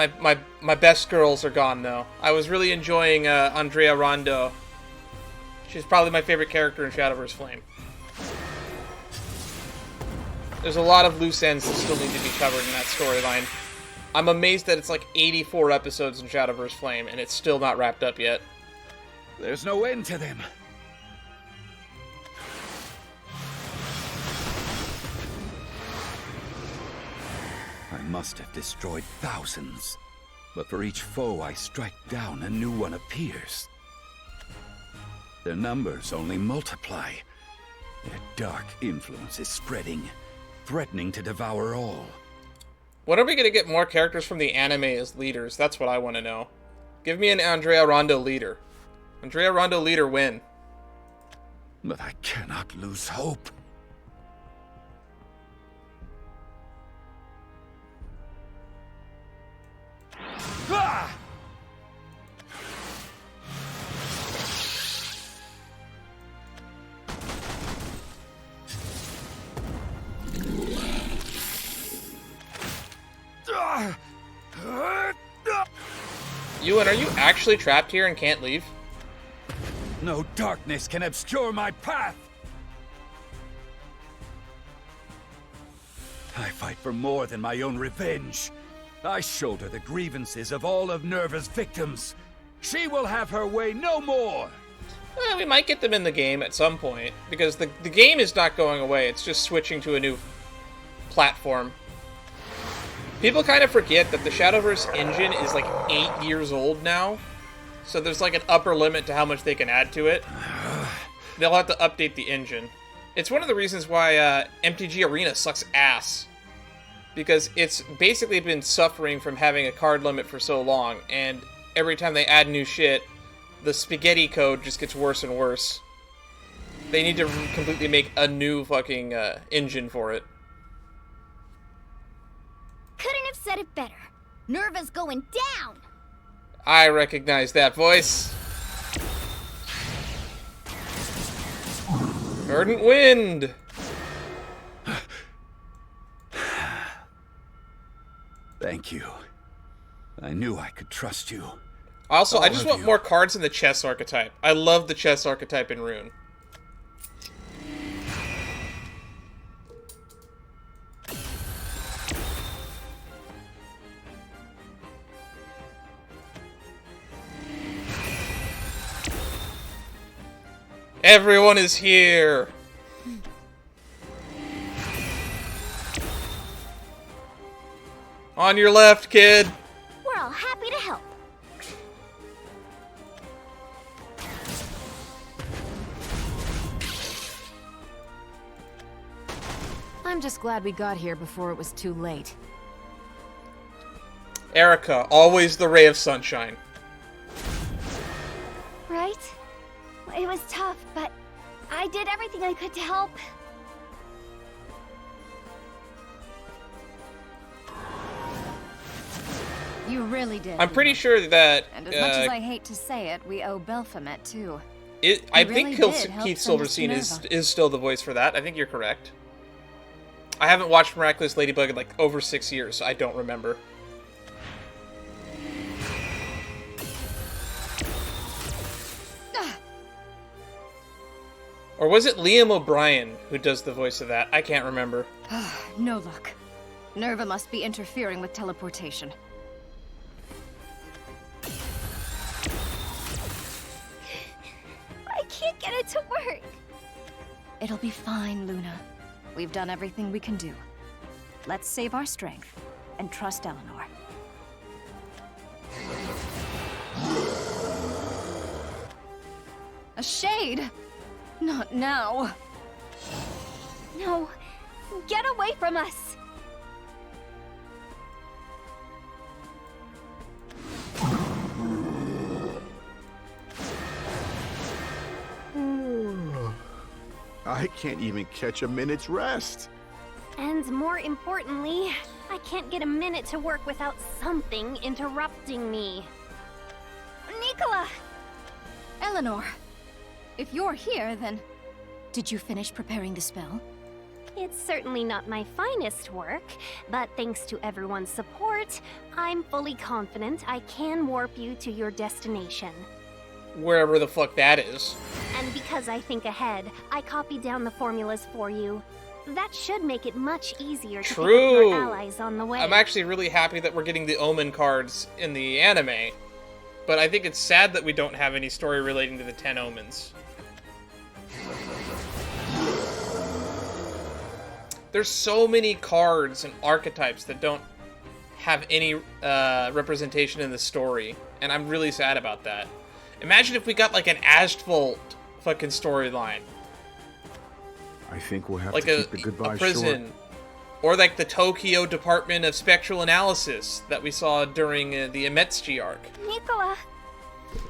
my best girls are gone, though. I was really enjoying Andrea Rondo. She's probably my favorite character in Shadowverse Flame. There's a lot of loose ends that still need to be covered in that storyline. I'm amazed that it's like 84 episodes in Shadowverse Flame, and it's still not wrapped up yet. There's no end to them. I must have destroyed thousands, but for each foe I strike down, a new one appears. Their numbers only multiply. Their dark influence is spreading, threatening to devour all. When are we going to get more characters from the anime as leaders? That's what I want to know. Give me an Andrea Rondo leader. Andrea Rondo leader win. But I cannot lose hope. Ah! Ewan, are you actually trapped here and can't leave? No darkness can obscure my path! I fight for more than my own revenge. I shoulder the grievances of all of Nerva's victims. She will have her way no more! Well, we might get them in the game at some point, because the game is not going away, it's just switching to a new platform. People kind of forget that the Shadowverse engine is like 8 years old now, so there's like an upper limit to how much they can add to it. They'll have to update the engine. It's one of the reasons why MTG Arena sucks ass, because it's basically been suffering from having a card limit for so long, and every time they add new shit, the spaghetti code just gets worse and worse. They need to completely make a new fucking engine for it. Couldn't have said it better. Nerva's going down! I recognize that voice. Verdant Wind! Thank you. I knew I could trust you. Also, All I just of want you. more cards in the chess archetype. I love the chess archetype in Rune. Everyone is here! On your left, kid! We're all happy to help. I'm just glad we got here before it was too late. Erica, always the ray of sunshine. Right? It was tough, but I did everything I could to help. You really did. I'm pretty sure that... And as much as I hate to say it, we owe Baphomet too. I really think did help Keith send us to Silverstein Nerva. is still the voice for that. I think you're correct. I haven't watched Miraculous Ladybug in like over 6 years, so I don't remember. Or was it Liam O'Brien who does the voice of that? I can't remember. No luck. Nerva must be interfering with teleportation. I can't get it to work. It'll be fine, Luna. We've done everything we can do. Let's save our strength and trust Eleanor. A shade! Not now. No, get away from us. I can't even catch a minute's rest. And more importantly, I can't get a minute to work without something interrupting me. Nicola! Eleanor, if you're here, then... Did you finish preparing the spell? It's certainly not my finest work, but thanks to everyone's support, I'm fully confident I can warp you to your destination. Wherever the fuck that is. And because I think ahead, I copied down the formulas for you. That should make it much easier to pick up your allies on the way. I'm actually really happy that we're getting the Omen cards in the anime, but I think it's sad that we don't have any story relating to the 10 Omens. There's so many cards and archetypes that don't have any representation in the story, and I'm really sad about that. Imagine if we got like an Asphalt fucking storyline. I think we'll have Like to keep the goodbye a prison. short. Or like the Tokyo Department of Spectral Analysis that we saw during the Emetsuji arc. Nicola!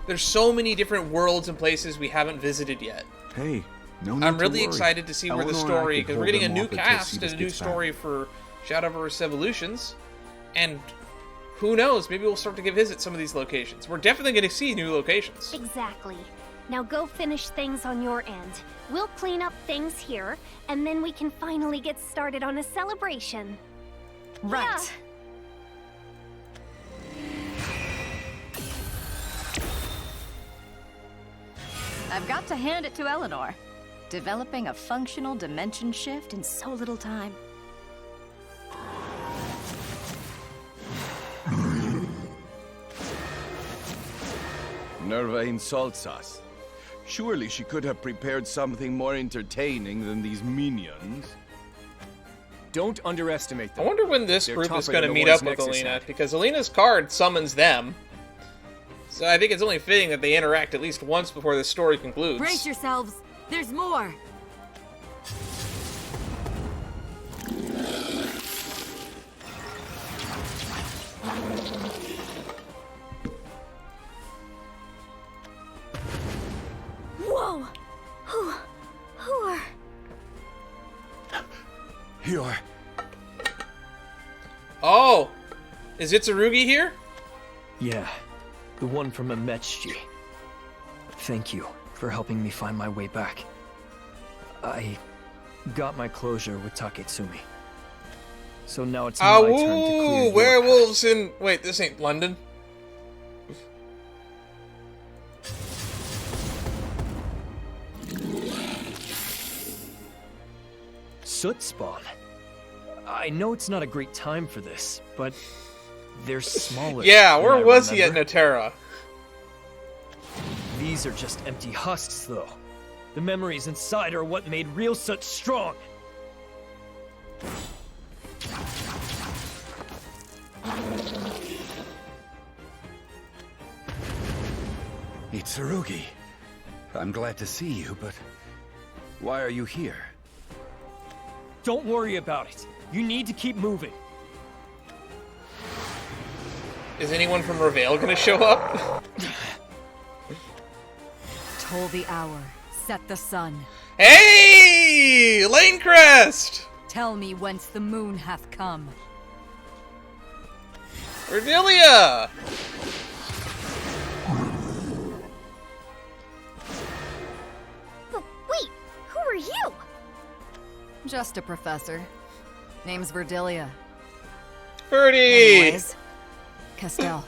There's so many different worlds and places we haven't visited yet. Hey, no need I'm to really worry. excited to see where the Eleanor and I story, can because we're hold getting a them new off until cast and Cetus a new gets back. story for Shadowverse Evolutions, and who knows, maybe we'll start to visit some of these locations. We're definitely going to see new locations. Exactly. Now go finish things on your end. We'll clean up things here, and then we can finally get started on a celebration. Right. I've got to hand it to Eleanor. Developing a functional dimension shift in so little time. Nerva insults us. Surely she could have prepared something more entertaining than these minions. Don't underestimate I them. wonder when this They're group is tougher going to than the meet ones up with Nexus Alina, had. because Alina's card summons them. So I think it's only fitting that they interact at least once before the story concludes. Brace yourselves. There's more. Whoa! Who are... You're... Oh! Is Itsurugi here? Yeah, the one from Emetsuji. Thank you for helping me find my way back. I got my closure with Taketsumi. So now it's my turn to clear your werewolves in... Wait, this ain't London. Soot spawn. I know it's not a great time for this, but they're smaller. Yeah, than where I was he at remember. Natera? These are just empty husks, though. The memories inside are what made real Soot strong. Itsurugi. I'm glad to see you, but why are you here? Don't worry about it. You need to keep moving. Is anyone from Reveal gonna show up? Toll the hour. Set the sun. Hey! Lane Crest! Tell me whence the moon hath come. Revelia! Wait, who are you? Just a professor. Name's Verdilia. Birdie! Anyways, Castell,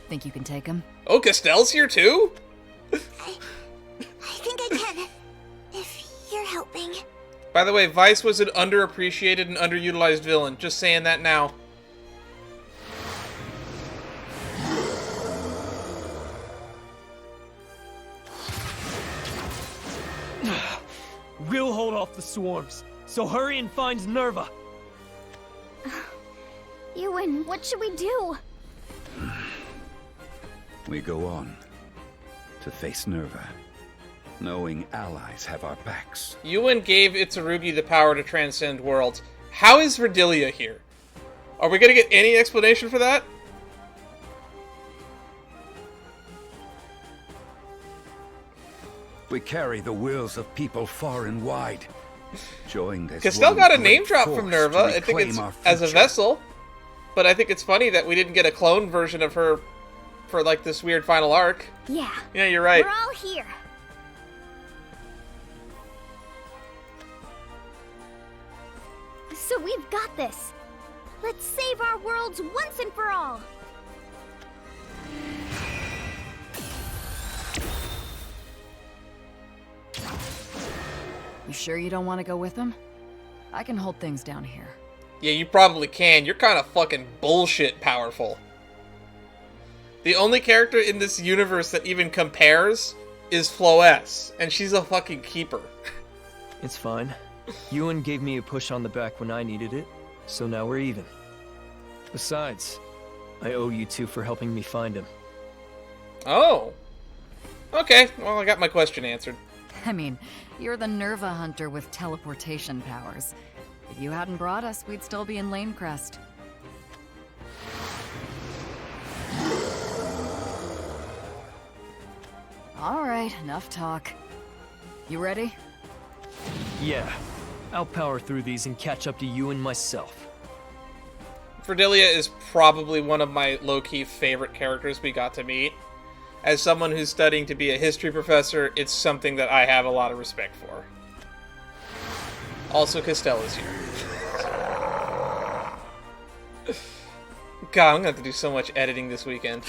think you can take him? Oh, Castell's here too? I think I can. If you're helping. By the way, Vice was an underappreciated and underutilized villain. Just saying that now. We'll hold off the swarms, so hurry and find Nerva. Ewan, what should we do? We go on to face Nerva, knowing allies have our backs. Ewan gave Itsurugi the power to transcend worlds. How is Verdilia here? Are we gonna get any explanation for that? We carry the wills of people far and wide. Joined as Castell one got a great name drop force from to Nerva. I think reclaim it's our as a future. vessel. But I think it's funny that we didn't get a clone version of her for like this weird final arc. Yeah. Yeah, you're right. We're all here. So we've got this. Let's save our worlds once and for all. You sure you don't want to go with them? I can hold things down here. Yeah, you probably can. You're kind of fucking bullshit powerful. The only character in this universe that even compares is Floess, and she's a fucking keeper. It's fine. Ewan gave me a push on the back when I needed it, so now we're even. Besides, I owe you two for helping me find him. Oh. Okay, well, I got my question answered. I mean, you're the Nerva hunter with teleportation powers. If you hadn't brought us, we'd still be in Lanecrest. Alright, enough talk. You ready? Yeah. I'll power through these and catch up to Ewan myself. Cordelia is probably one of my low-key favorite characters we got to meet. As someone who's studying to be a history professor, it's something that I have a lot of respect for. Also, Costella's here. God, I'm gonna have to do so much editing this weekend.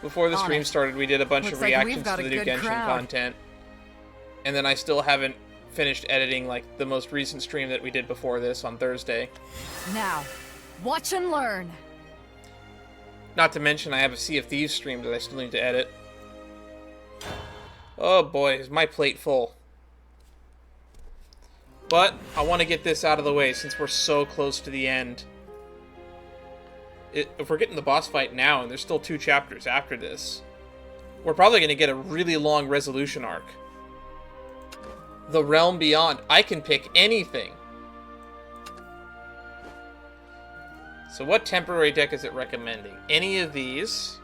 Before the stream started, we did a bunch of reactions to the new Genshin content. And then I still haven't finished editing, like, the most recent stream that we did before this on Thursday. Now, watch and learn. Not to mention, I have a Sea of Thieves stream that I still need to edit. Oh boy, is my plate full. But, I want to get this out of the way since we're so close to the end. If we're getting the boss fight now, and there's still 2 chapters after this, we're probably going to get a really long resolution arc. The Realm Beyond. I can pick anything. So what temporary deck is it recommending? Any of these?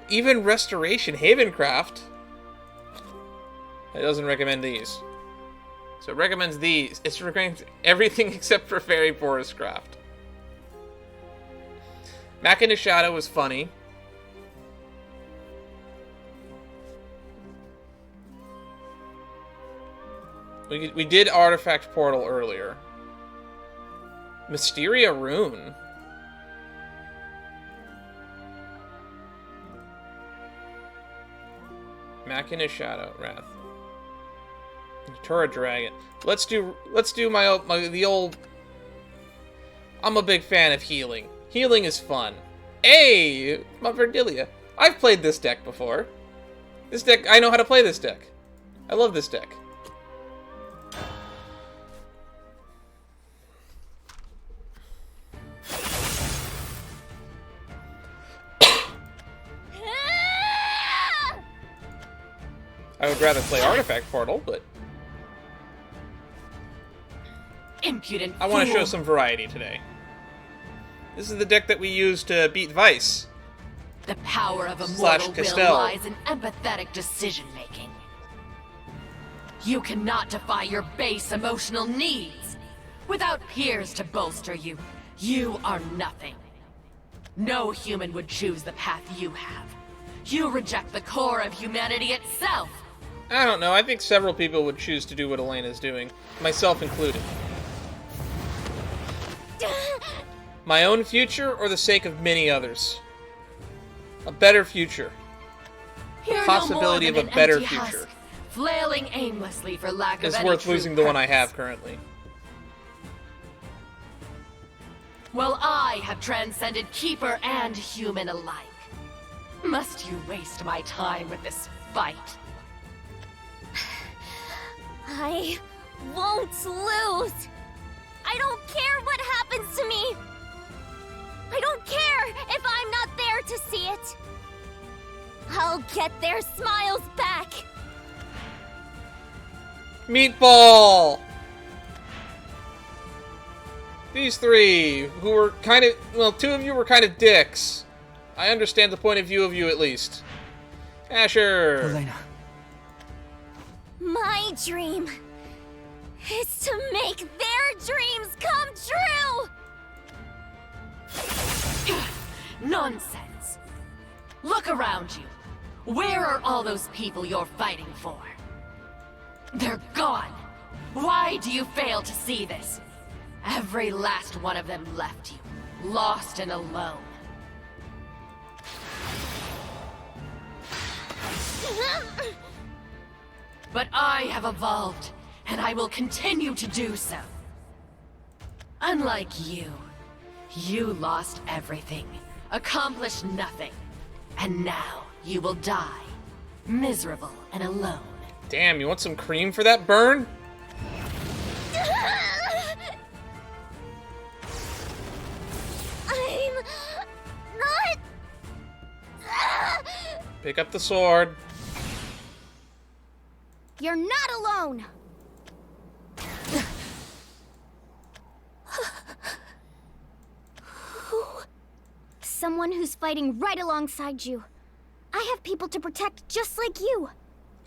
Even Restoration Havencraft. It doesn't recommend these. So it recommends these. It recommends everything except for Fairy Forestcraft. Machina Shadow was funny. We did Artifact Portal earlier. Mysteria Rune. Machina Shadow Wrath. Tura Dragon. Let's do the old. I'm a big fan of healing. Healing is fun. Hey, my Verdilia. I've played this deck before. This deck, I know how to play this deck. I love this deck. I would rather play Artifact Portal, but Impudent I want to fool. show some variety today. This is the deck that we use to beat Vice. The power of a Slash mortal will Castell. lies in empathetic decision-making. You cannot defy your base emotional needs. Without peers to bolster you, you are nothing. No human would choose the path you have. You reject the core of humanity itself. I don't know, I think several people would choose to do what Elena's doing, myself included. My own future or the sake of many others? A better future. You're Possibility no of more a than better an empty future. husk, flailing aimlessly for lack of It's any worth true losing the one I purpose. have currently. Well, I have transcended Keeper and human alike. Must you waste my time with this fight? I won't lose. I don't care what happens to me. I don't care if I'm not there to see it. I'll get their smiles back. Meatball! These three, who were kind of, well, 2 of you were kind of dicks. I understand the point of view of you at least. Asher! Elena. My dream is to make their dreams come true. Nonsense. Look around you. Where are all those people you're fighting for? They're gone. Why do you fail to see this? Every last one of them left you, lost and alone. But I have evolved, and I will continue to do so. Unlike you, you lost everything, accomplished nothing, and now you will die, miserable and alone. Damn, you want some cream for that burn? I'm not. Pick up the sword. You're not alone! Someone who's fighting right alongside you. I have people to protect just like you.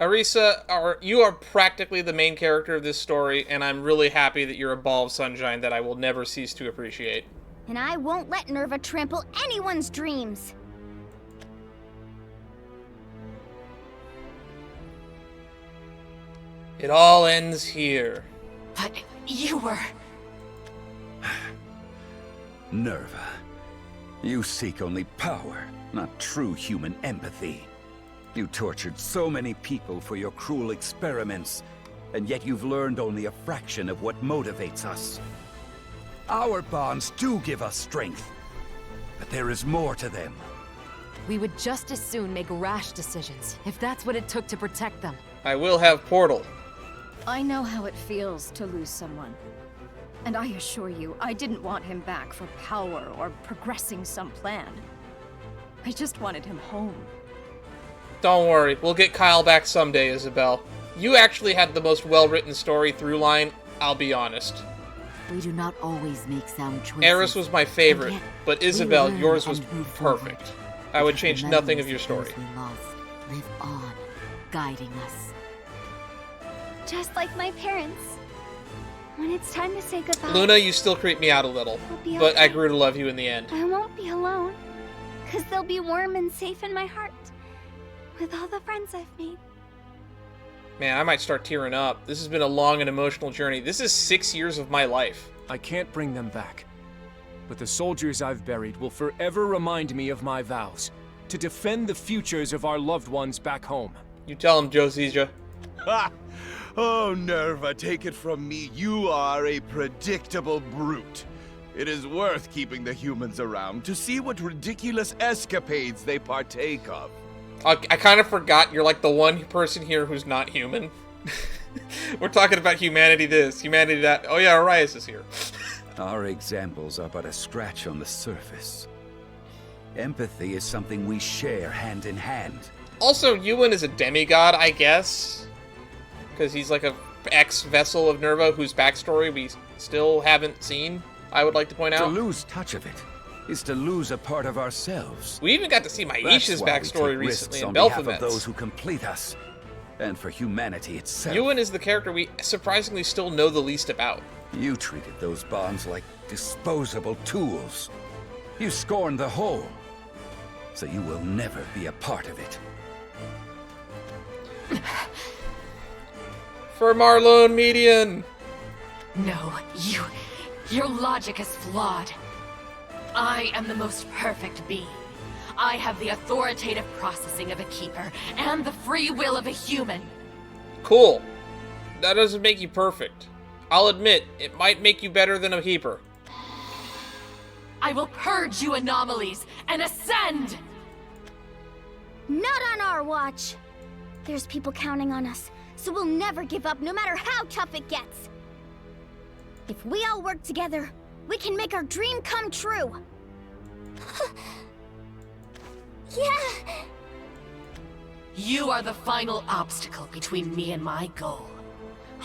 Arisa, you are practically the main character of this story, and I'm really happy that you're a ball of sunshine that I will never cease to appreciate. And I won't let Nerva trample anyone's dreams. It all ends here. But you were... Nerva, you seek only power, not true human empathy. You tortured so many people for your cruel experiments, and yet you've learned only a fraction of what motivates us. Our bonds do give us strength, but there is more to them. We would just as soon make rash decisions, if that's what it took to protect them. I will have Portal. I know how it feels to lose someone. And I assure you, I didn't want him back for power or progressing some plan. I just wanted him home. Don't worry, we'll get Kyle back someday, Isabel. You actually had the most well-written story through line, I'll be honest. We do not always make sound choices. Eris was my favorite, but Isabel, yours was perfect. I would change nothing of your story. We lost live on, guiding us. Just like my parents. When it's time to say goodbye... Luna, you still creep me out a little, but I grew to love you in the end. I won't be alone. Because they'll be warm and safe in my heart. With all the friends I've made. Man, I might start tearing up. This has been a long and emotional journey. This is 6 years of my life. I can't bring them back. But the soldiers I've buried will forever remind me of my vows. To defend the futures of our loved ones back home. You tell them, Josija. Ha! Oh, Nerva, take it from me. You are a predictable brute. It is worth keeping the humans around to see what ridiculous escapades they partake of. I kind of forgot you're like the one person here who's not human. We're talking about humanity this, humanity that. Oh yeah, Arias is here. Our examples are but a scratch on the surface. Empathy is something we share hand in hand. Also, Ewan is a demigod, I guess. Because he's like a ex-vessel of Nerva whose backstory we still haven't seen, I would like to point out. To lose touch of it is to lose a part of ourselves. We even got to see Maisha's backstory recently in Belphamet. For those who complete us, and for humanity itself. Ewan is the character we surprisingly still know the least about. You treated those bonds like disposable tools. You scorned the whole, so you will never be a part of it. For Marlone Median! No, your logic is flawed. I am the most perfect being. I have the authoritative processing of a keeper and the free will of a human. Cool. That doesn't make you perfect. I'll admit, it might make you better than a keeper. I will purge you anomalies and ascend! Not on our watch. There's people counting on us, so we'll never give up no matter how tough it gets. If we all work together, we can make our dream come true. Yeah! You are the final obstacle between me and my goal.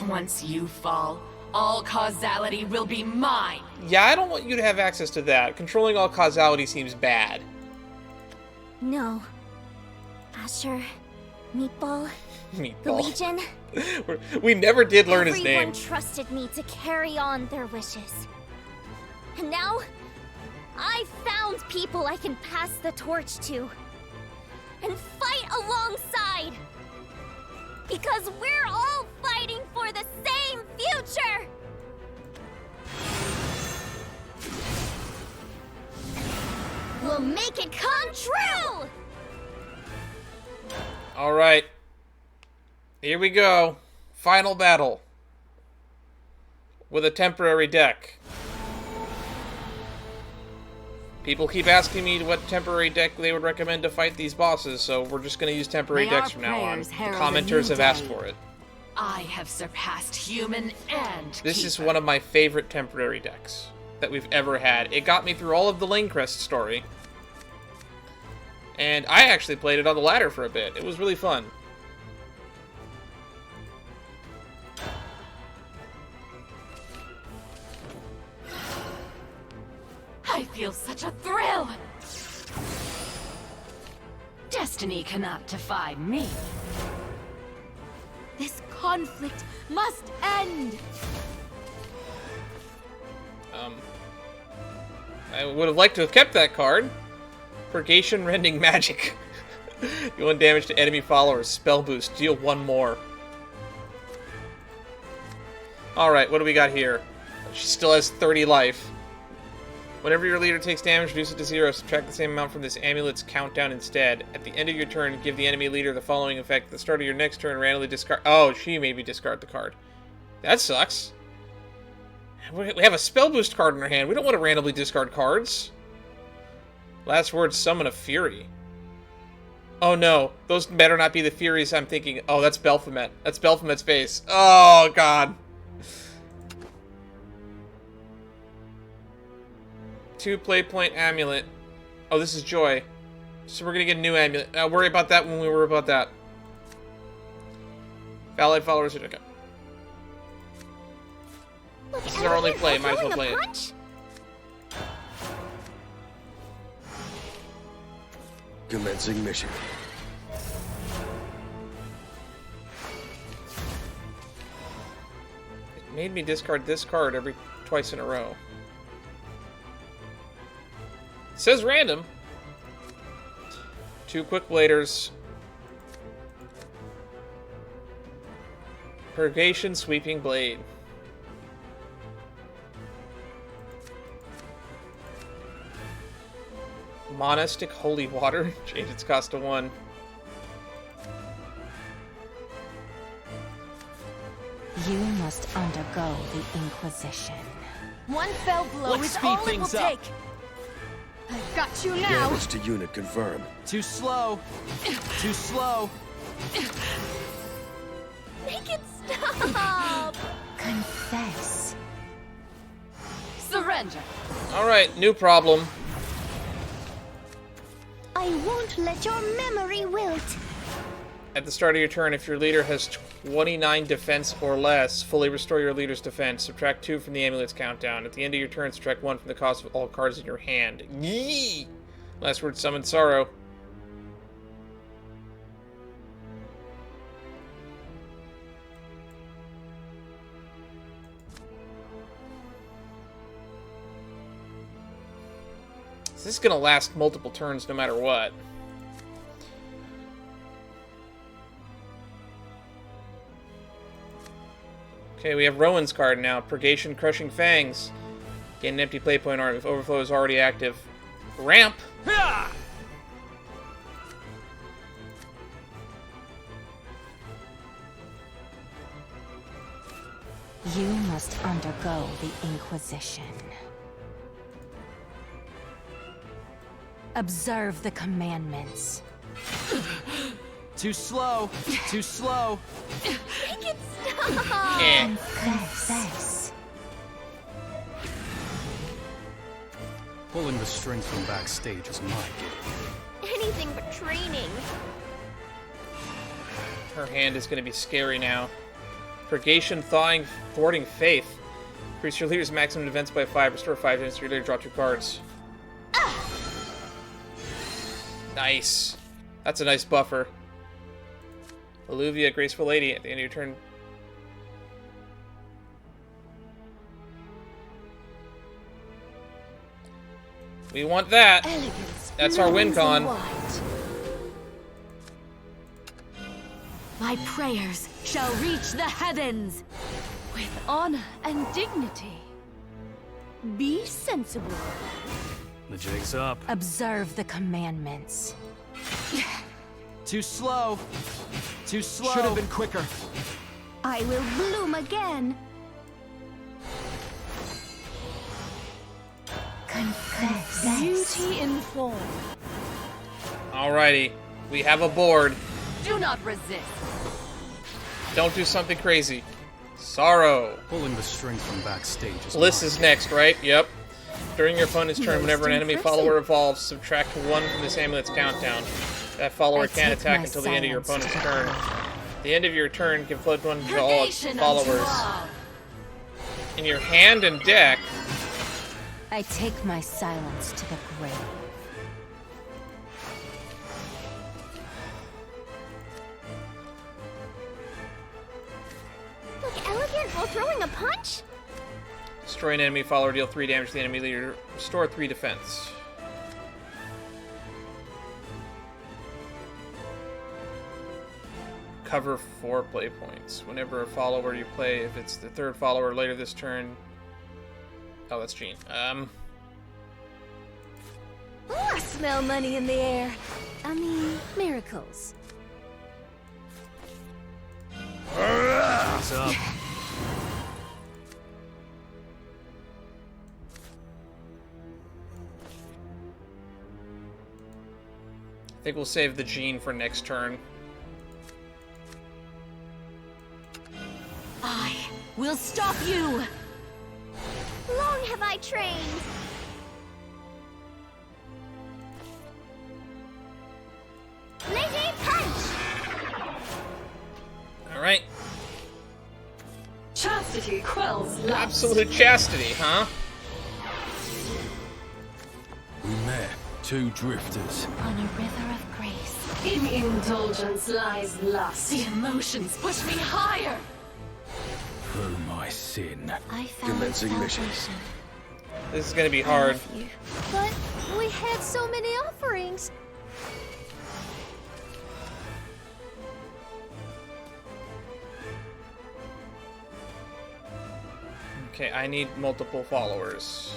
Once you fall, all causality will be mine. Yeah, I don't want you to have access to that. Controlling all causality seems bad. No. Asher, Meatball, the Meatball. Legion. We never did learn his name. Everyone trusted me to carry on their wishes. And now, I found people I can pass the torch to. And fight alongside. Because we're all fighting for the same future! We'll make it come true! Alright. Here we go. Final battle. With a temporary deck. People keep asking me what temporary deck they would recommend to fight these bosses, so we're just going to use temporary decks from now on. The commenters have asked for it. I have surpassed human and This is one of my favorite temporary decks that we've ever had. It got me through all of the Lanecrest story. And I actually played it on the ladder for a bit. It was really fun. I feel such a thrill! Destiny cannot defy me. This conflict must end! I would have liked to have kept that card. Purgation Rending Magic. Deal 1 damage to enemy followers. Spell boost. Deal 1 more. Alright, what do we got here? She still has 30 life. Whenever your leader takes damage, reduce it to 0. Subtract the same amount from this amulet's countdown instead. At the end of your turn, give the enemy leader the following effect. At the start of your next turn, randomly discard... Oh, she maybe discard the card. That sucks. We have a spell boost card in our hand. We don't want to randomly discard cards. Last word, summon a Fury. Oh no, those better not be the Furies I'm thinking. Oh, that's Baphomet. That's Baphomet's face. Oh, God. 2 play point amulet. Oh, this is Joy. So we're gonna get a new amulet. I'll worry about that when we worry about that. Allied followers are okay. This is our only play. Might as well play it. Commencing mission. It made me discard this card twice in a row. It says random. 2 quick bladers. Purgation Sweeping Blade. Monastic Holy Water. Change its cost to 1. You must undergo the Inquisition. One fell blow Let's is speed all it will things up. take. I've got you now. Damage to unit confirmed. Too slow. Too slow. Make it stop! Confess. Surrender. Alright, new problem. I won't let your memory wilt. At the start of your turn, if your leader has 29 defense or less, fully restore your leader's defense. Subtract 2 from the amulet's countdown. At the end of your turn, subtract 1 from the cost of all cards in your hand. Yee! Last word, summon sorrow. This is going to last multiple turns no matter what. Okay, we have Rowan's card now. Purgation Crushing Fangs. Gain an empty play point arm if Overflow is already active. Ramp! You must undergo the Inquisition. Observe the commandments. Too slow. Too slow. Make it stop! Confess. Pulling the strings from backstage is my game. Anything but training. Her hand is going to be scary now. Purgation Thwarting Faith. Increase your leader's maximum defense by 5. Restore 5 units to your leader. Draw 2 cards. Nice. That's a nice buffer. Alluvia, Graceful Lady. At the end of your turn. We want that. Elegance That's our win blooms in con. white. My prayers shall reach the heavens. With honor and dignity. Be sensible. The jig's up. Observe the commandments. Too slow. Too slow. Should have been quicker. I will bloom again. Confess. Beauty in form. Alrighty. We have a board. Do not resist. Don't do something crazy. Sorrow. Pulling the strings from backstage is Bliss mine. is next, right? Yep. During your opponent's turn, Most whenever an enemy impressive. follower evolves, subtract 1 from this amulet's countdown. That follower I can't take attack my until the end of your silence opponent's to the turn. At the end of your turn, give +1 to all its Purgation followers. unto all. In your hand and deck, I take my silence to the grave. Look elegant while throwing a punch? destroy an enemy follower, deal 3 damage to the enemy leader, restore 3 defense. Cover 4 play points. Whenever a follower you play, if it's the 3rd follower later this turn. Oh, that's Jean. Ooh, I smell money in the air. I mean, miracles. Jig's up. I think we'll save the Jean for next turn. I will stop you. Long have I trained. Lady punch! Alright. Chastity quells lust. Absolute chastity, huh? We met, 2 drifters. On a river of grace. In indulgence lies lust. The emotions push me higher. Through my sin. I found Commencing mission. salvation. This is gonna be hard. But we had so many offerings. Okay, I need multiple followers.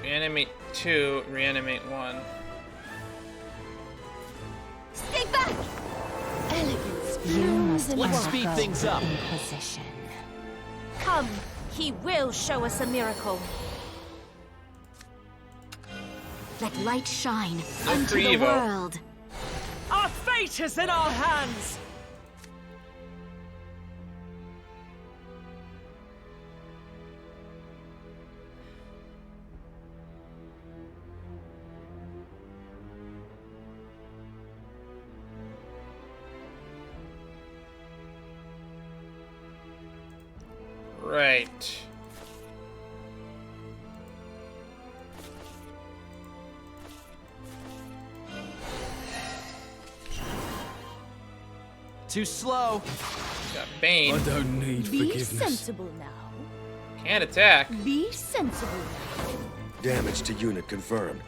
Reanimate 2, reanimate 1. Stick back! Elegance You blooms must in Let's white. speed undergo things the up. Inquisition. Come, he will show us a miracle. Let light shine No unto free the Evo. world. Our fate is in our hands! Right. Too slow. Got Bane. I don't need Be forgiveness. sensible now. Can't attack. Be sensible now. Damage to unit confirmed.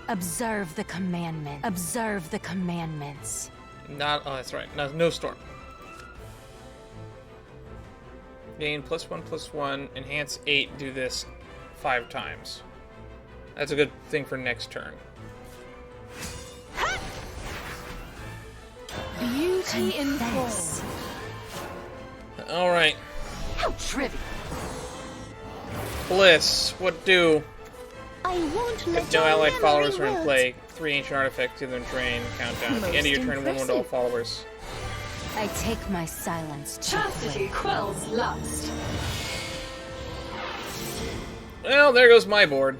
Observe the commandment. Observe the commandments. Not. Oh, that's right. No storm. Gain +1/+1. Enhance 8. Do this 5 times. That's a good thing for next turn. Beauty in Confess. form. All right. How trivial. Bliss. What do? I won't let If no your allied memory followers are in wilt. play, 3 ancient artifacts to them drain. Countdown. At the end of your turn, 1 to all followers. I take my silence to the Chastity grave. quells lust. Well, there goes my board.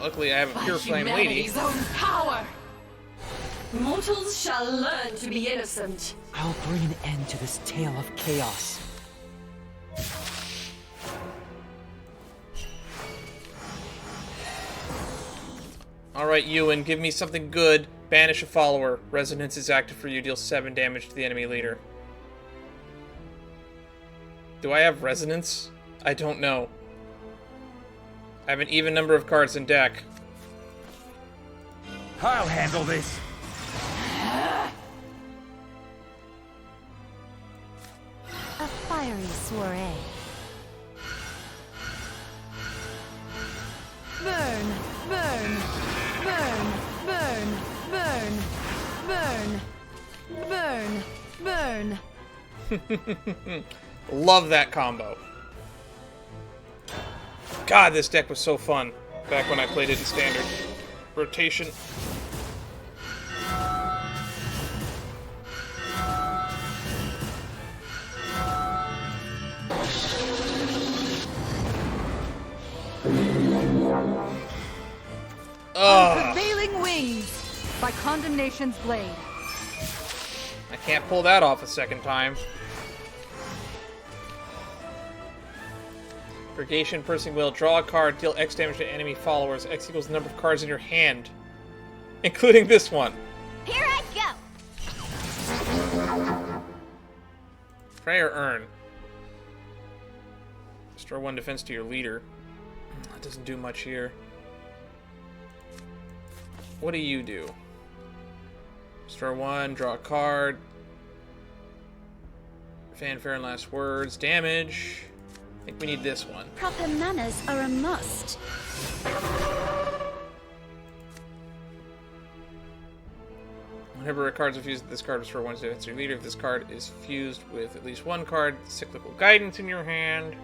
Luckily, I have a By pure flame lady. humanity's own power. Mortals shall learn to be innocent. I'll bring an end to this tale of chaos. Alright. Alright, Ewan, give me something good. Banish a follower. Resonance is active for you. Deal 7 damage to the enemy leader. Do I have resonance? I don't know. I have an even number of cards in deck. I'll handle this. A fiery soiree. Burn, burn, burn, burn, burn, burn, burn, burn. Love that combo. God, this deck was so fun back when I played it in Standard. Rotation. Unprevailing Wings by Condemnation's Blade. I can't pull that off a second time. Purgation, Piercing Will. Draw a card, deal X damage to enemy followers. X equals the number of cards in your hand. Including this one. Here I go! Pray or earn. Restore 1 defense to your leader. That doesn't do much here. What do you do? Restore 1, draw a card. Fanfare and last words. Damage. I think we need this one. Proper manners are a must. Whenever a card is fused with this card, restore 1 defense to your leader. If this card is fused with at least 1 card, cyclical guidance in your hand.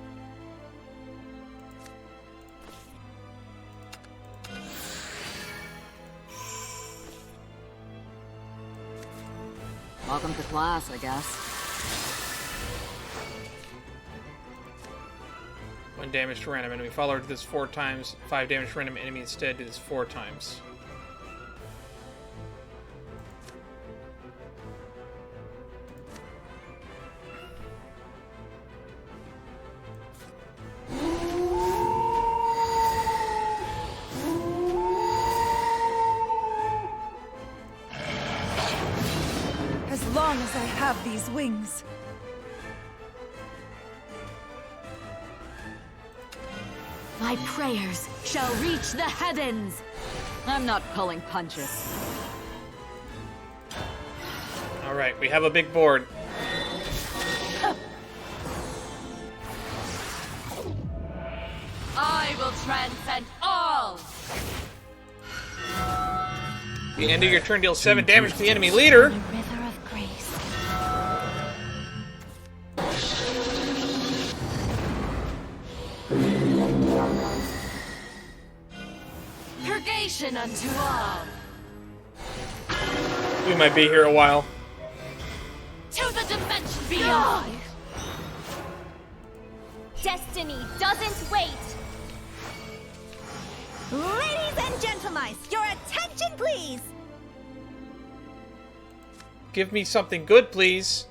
Welcome to class, I guess. 1 damage to random enemy. Follower, do this 4 times. 5 damage to random enemy instead. Do this 4 times. As long as I have these wings. My prayers shall reach the heavens. I'm not pulling punches. Alright, we have a big board. I will transcend all. The end of your turn deals 7 damage to the enemy leader. River of grace. Purgation unto all. We might be here a while. To the dimension beyond. Destiny doesn't wait. Ladies and gentlemen, your attention please! Give me something good, please.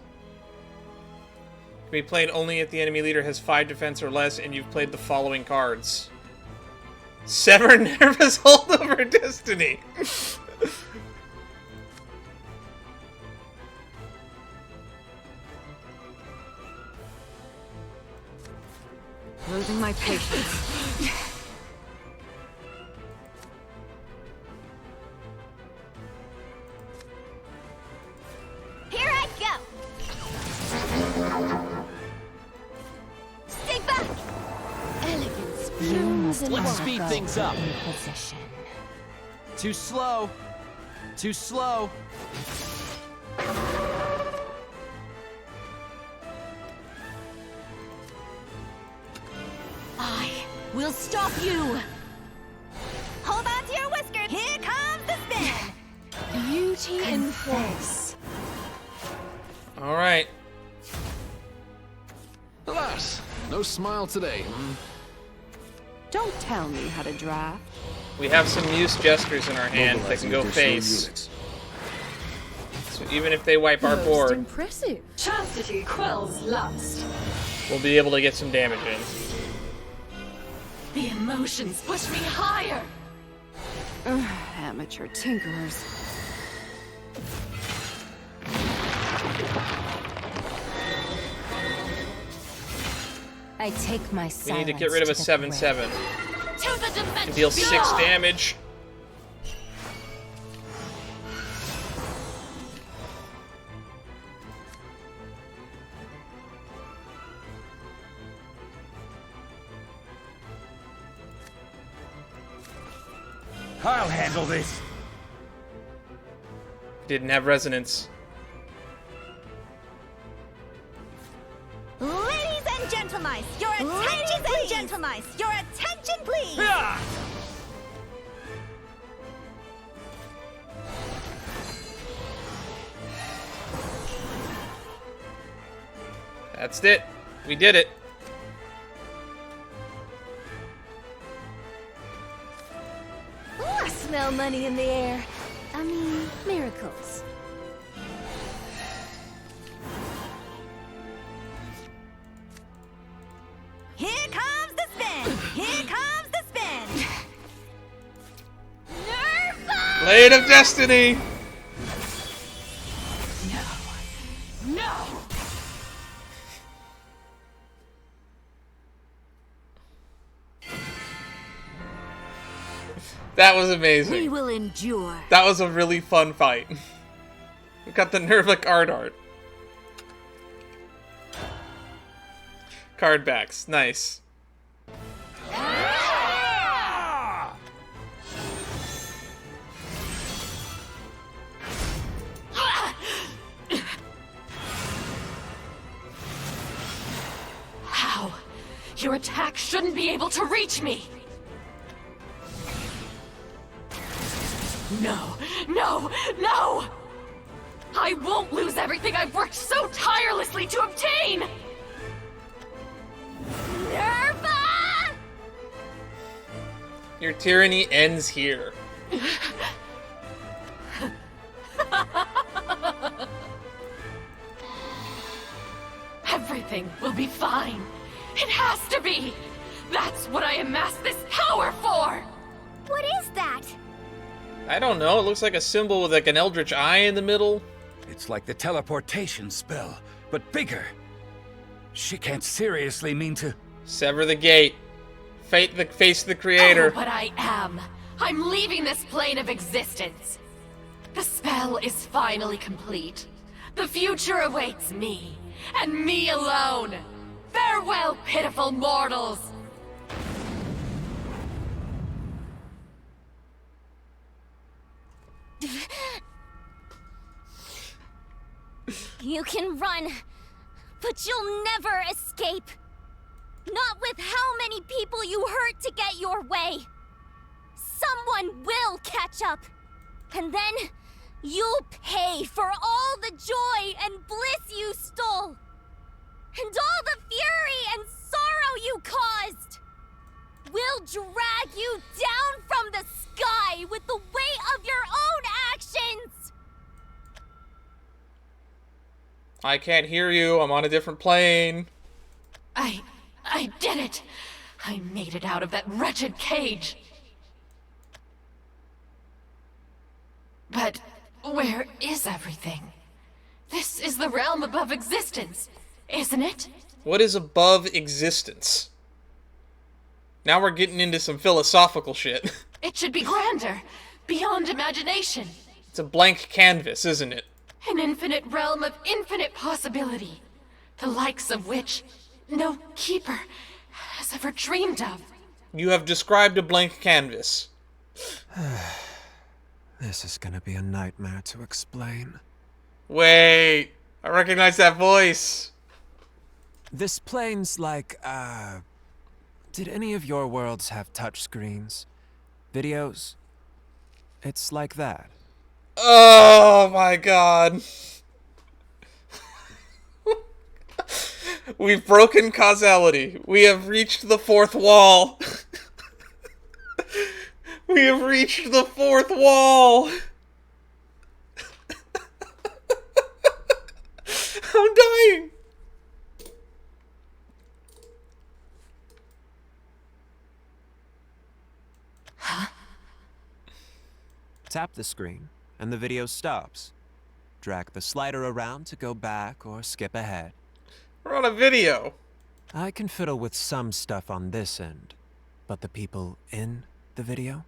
Can be played only if the enemy leader has 5 defense or less and you've played the following cards. Sever Nerva's holdover Destiny. Losing my patience. Here I go! Stay back! Elegance You blooms must in Let's speed things up. Position. Too slow. Too slow. I will stop you. Hold on to your whiskers! Here comes the spin! Beauty in face. Alright. Alas, no smile today. Don't tell me how to draft. We have some use gestures in our hand that can go face. So even if they wipe our Most board, impressive. Chastity quells lust. we'll be able to get some damage in. The emotions push me higher. Amateur tinkerers. I take my We need to get rid of a 7/7. It deals 6 damage. I'll handle this. Didn't have resonance. Ladies and gentlemen, your attention, please. That's it. We did it. Ooh, I smell money in the air. I mean, miracles. Here comes the spin. Here comes the spin. Nerva! Blade of Destiny. No. That was amazing. We will endure. That was a really fun fight. We got the Nerva card art. Card backs. Nice. How? Your attack shouldn't be able to reach me! No! No! No! I won't lose everything I've worked so tirelessly to obtain! Nerva! Your tyranny ends here. Everything will be fine. It has to be! That's what I amassed this power for! What is that? I don't know. It looks like a symbol with like an eldritch eye in the middle. It's like the teleportation spell, but bigger. She can't seriously mean to... Sever the gate. Face the creator. Oh, but I am. I'm leaving this plane of existence. The spell is finally complete. The future awaits me, and me alone. Farewell, pitiful mortals. You can run, but you'll never escape. Not with how many people you hurt to get your way. Someone will catch up, and then you'll pay for all the joy and bliss you stole, and all the fury and sorrow you caused. We'll drag you down from the sky with the weight of your own actions. I can't hear you. I'm on a different plane. I did it! I made it out of that wretched cage! But where is everything? This is the realm above existence, isn't it? What is above existence? Now we're getting into some philosophical shit. It should be grander, beyond imagination. It's a blank canvas, isn't it? An infinite realm of infinite possibility, the likes of which no keeper has ever dreamed of. You have described a blank canvas. This is gonna be a nightmare to explain. Wait, I recognize that voice. This plane's like, did any of your worlds have touchscreens? Videos? It's like that. Oh my god. We've broken causality. We have reached the fourth wall. We have reached the fourth wall. I'm dying. Tap the screen, and the video stops. Drag the slider around to go back or skip ahead. We're on a video. I can fiddle with some stuff on this end, but the people in the video,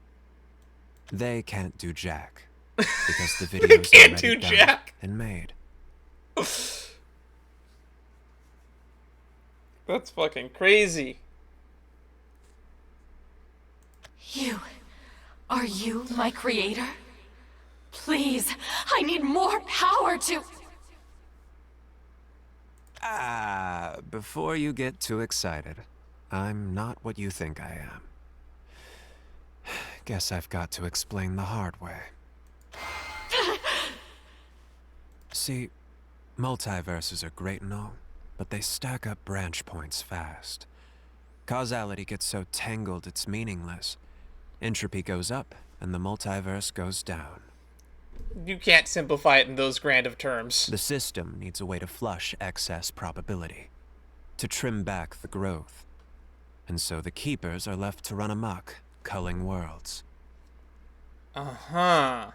they can't do jack. Because the video's can't already do done jack. and made. That's fucking crazy. Are you my creator? Please, I need more power to... Before you get too excited, I'm not what you think I am. Guess I've got to explain the hard way. See, multiverses are great and all, but they stack up branch points fast. Causality gets so tangled it's meaningless. Entropy goes up, and the multiverse goes down. You can't simplify it in those grand of terms. The system needs a way to flush excess probability, to trim back the growth. And so the Keepers are left to run amok, culling worlds. Uh-huh.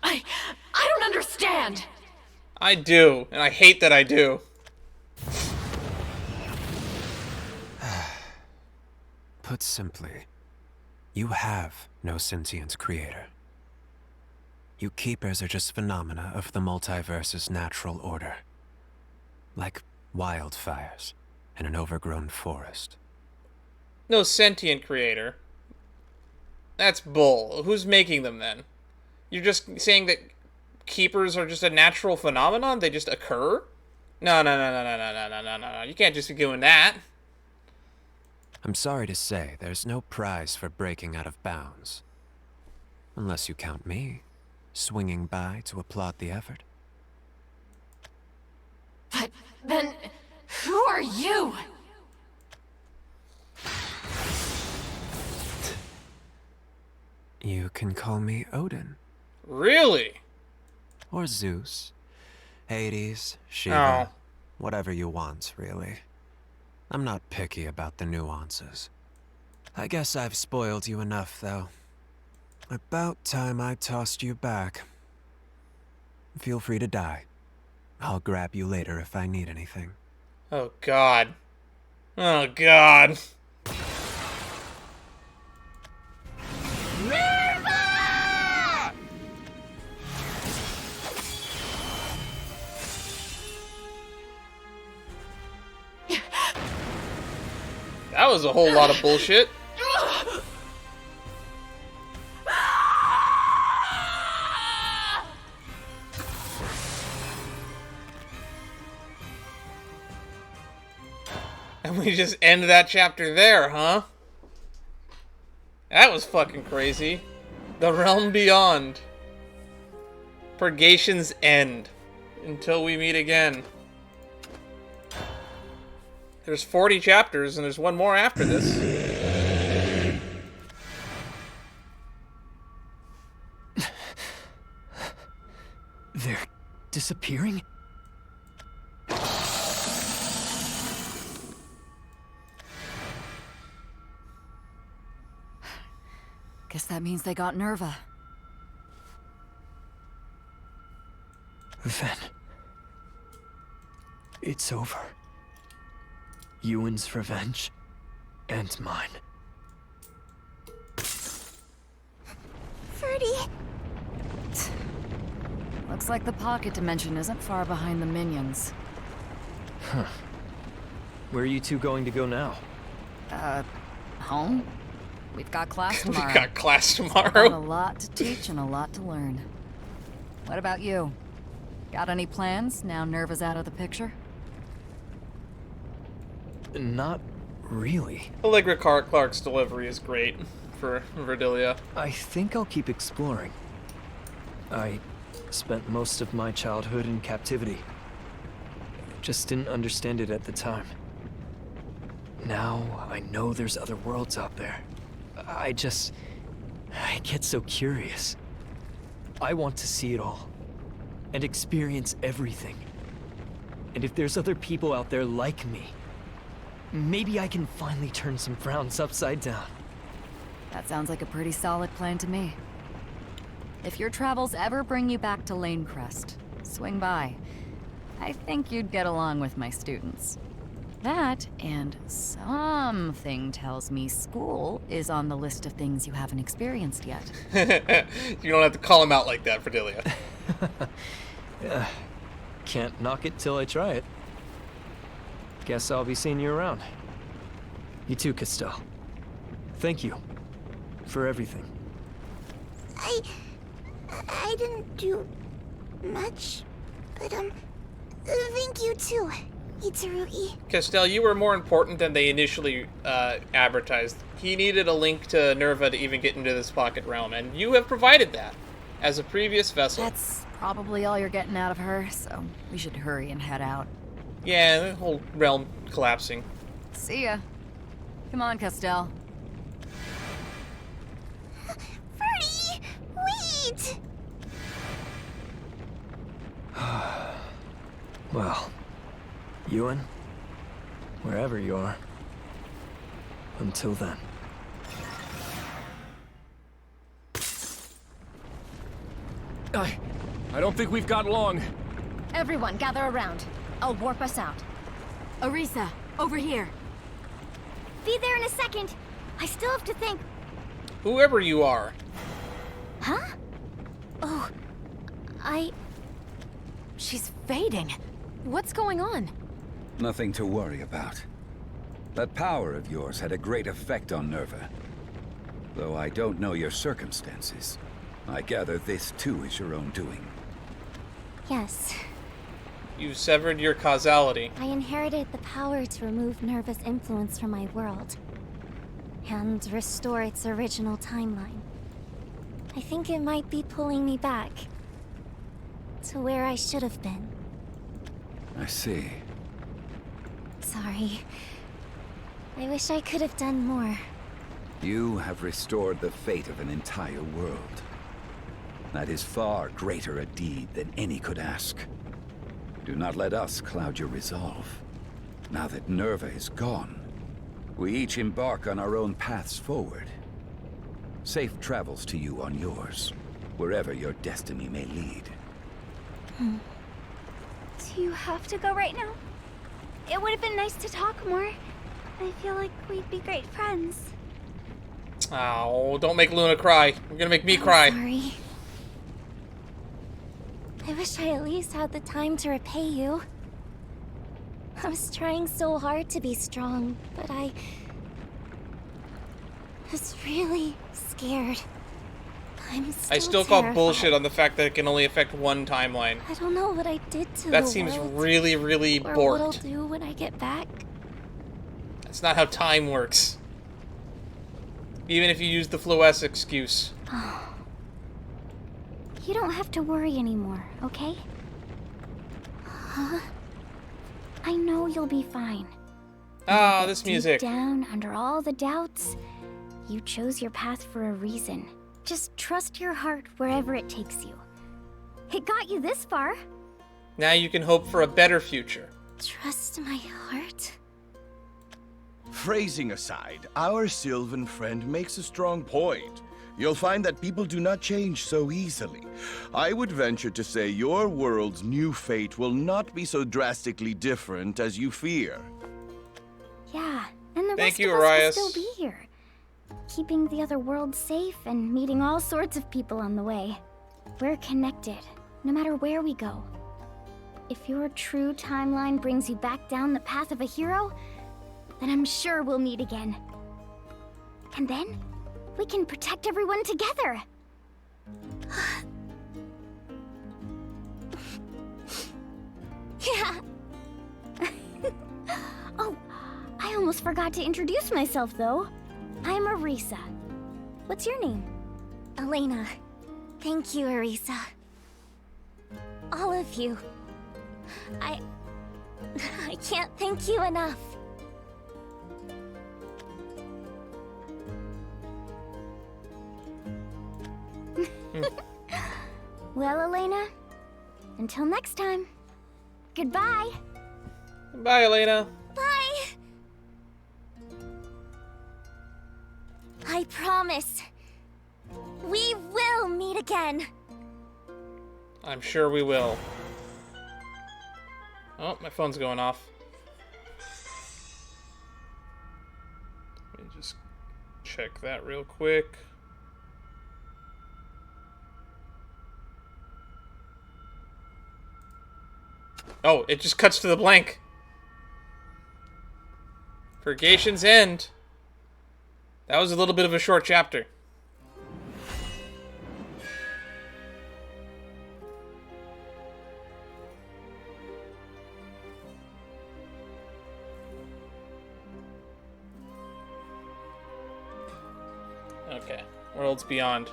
I don't understand! I do, and I hate that I do. Put simply, you have no sentient creator. You Keepers are just phenomena of the multiverse's natural order. Like wildfires in an overgrown forest. No sentient creator. That's bull. Who's making them then? You're just saying that Keepers are just a natural phenomenon? They just occur? No. You can't just be doing that. I'm sorry to say, there's no prize for breaking out of bounds. Unless you count me, swinging by to applaud the effort. But then, who are you? You can call me Odin. Really? Or Zeus, Hades, Shiva, whatever you want, really. I'm not picky about the nuances. I guess I've spoiled you enough, though. About time I tossed you back. Feel free to die. I'll grab you later if I need anything. Oh, God. Oh, God. That was a whole lot of bullshit. And we just end that chapter there, huh? That was fucking crazy. The Realm Beyond. Purgation's End. Until we meet again. There's 40 chapters, and there's one more after this. They're disappearing? Guess that means they got Nerva. Then... it's over. Ewan's revenge, and mine. Ferdy! Looks like the pocket dimension isn't far behind the minions. Huh. Where are you two going to go now? Home? We've got class tomorrow. We've got class tomorrow. Got a lot to teach and a lot to learn. What about you? Got any plans now Nerva's out of the picture? Not really. Allegra Clark's delivery is great for Verdilia. I think I'll keep exploring. I spent most of my childhood in captivity. Just didn't understand it at the time. Now I know there's other worlds out there. I get so curious. I want to see it all and experience everything. And if there's other people out there like me, maybe I can finally turn some frowns upside down. That sounds like a pretty solid plan to me. If your travels ever bring you back to Lanecrest, swing by. I think you'd get along with my students. That, and something tells me school is on the list of things you haven't experienced yet. You don't have to call him out like that, Cordelia. Yeah, can't knock it till I try it. Guess I'll be seeing you around. You too, Castell. Thank you for everything. I didn't do much, but thank you too, Itsurugi. Castell, you were more important than they initially advertised. He needed a link to Nerva to even get into this pocket realm, and you have provided that as a previous vessel. That's probably all you're getting out of her, so we should hurry and head out. Yeah, the whole realm collapsing. See ya. Come on, Castell. Ferdy, wait! Well, Ewan, wherever you are, until then. I don't think we've got long. Everyone, gather around. I'll warp us out. Orisa, over here. Be there in a second. I still have to think. Whoever you are. Huh? Oh, She's fading. What's going on? Nothing to worry about. That power of yours had a great effect on Nerva. Though I don't know your circumstances, I gather this too is your own doing. yes. You severed your causality. I inherited the power to remove Nerva's influence from my world and restore its original timeline. I think it might be pulling me back to where I should have been. I see. Sorry. I wish I could have done more. You have restored the fate of an entire world. That is far greater a deed than any could ask. Do not let us cloud your resolve. Now that Nerva is gone, we each embark on our own paths forward. Safe travels to you on yours, wherever your destiny may lead. Do you have to go right now? It would have been nice to talk more. I feel like we'd be great friends. Oh, don't make Luna cry. You're gonna make me cry. Sorry. I wish I at least had the time to repay you. I was trying so hard to be strong, but I was really scared. I still call bullshit on the fact that it can only affect one timeline. I don't know what I did to That the seems world, really, really or what I'll borked. do when I get back. That's not how time works. Even if you use the Floess excuse. You don't have to worry anymore, okay? Huh? I know you'll be fine. Ah, this music. Deep down, under all the doubts, you chose your path for a reason. Just trust your heart wherever it takes you. It got you this far. Now you can hope for a better future. Trust my heart? Phrasing aside, our Sylvan friend makes a strong point. You'll find that people do not change so easily. I would venture to say your world's new fate will not be so drastically different as you fear. Yeah, and the Thank rest you, of us Arias. will still be here. Keeping the other world safe and meeting all sorts of people on the way. We're connected, no matter where we go. If your true timeline brings you back down the path of a hero, then I'm sure we'll meet again. And then, we can protect everyone together! Yeah! Oh, I almost forgot to introduce myself, though. I'm Orisa. What's your name? Elena. Thank you, Orisa. All of you. I can't thank you enough. Well, Elena, until next time, goodbye! Bye, Elena. Bye! I promise. We will meet again. I'm sure we will. Oh, my phone's going off. Let me just check that real quick. Oh, it just cuts to the blank. Purgation's end. That was a little bit of a short chapter. Okay, Worlds Beyond.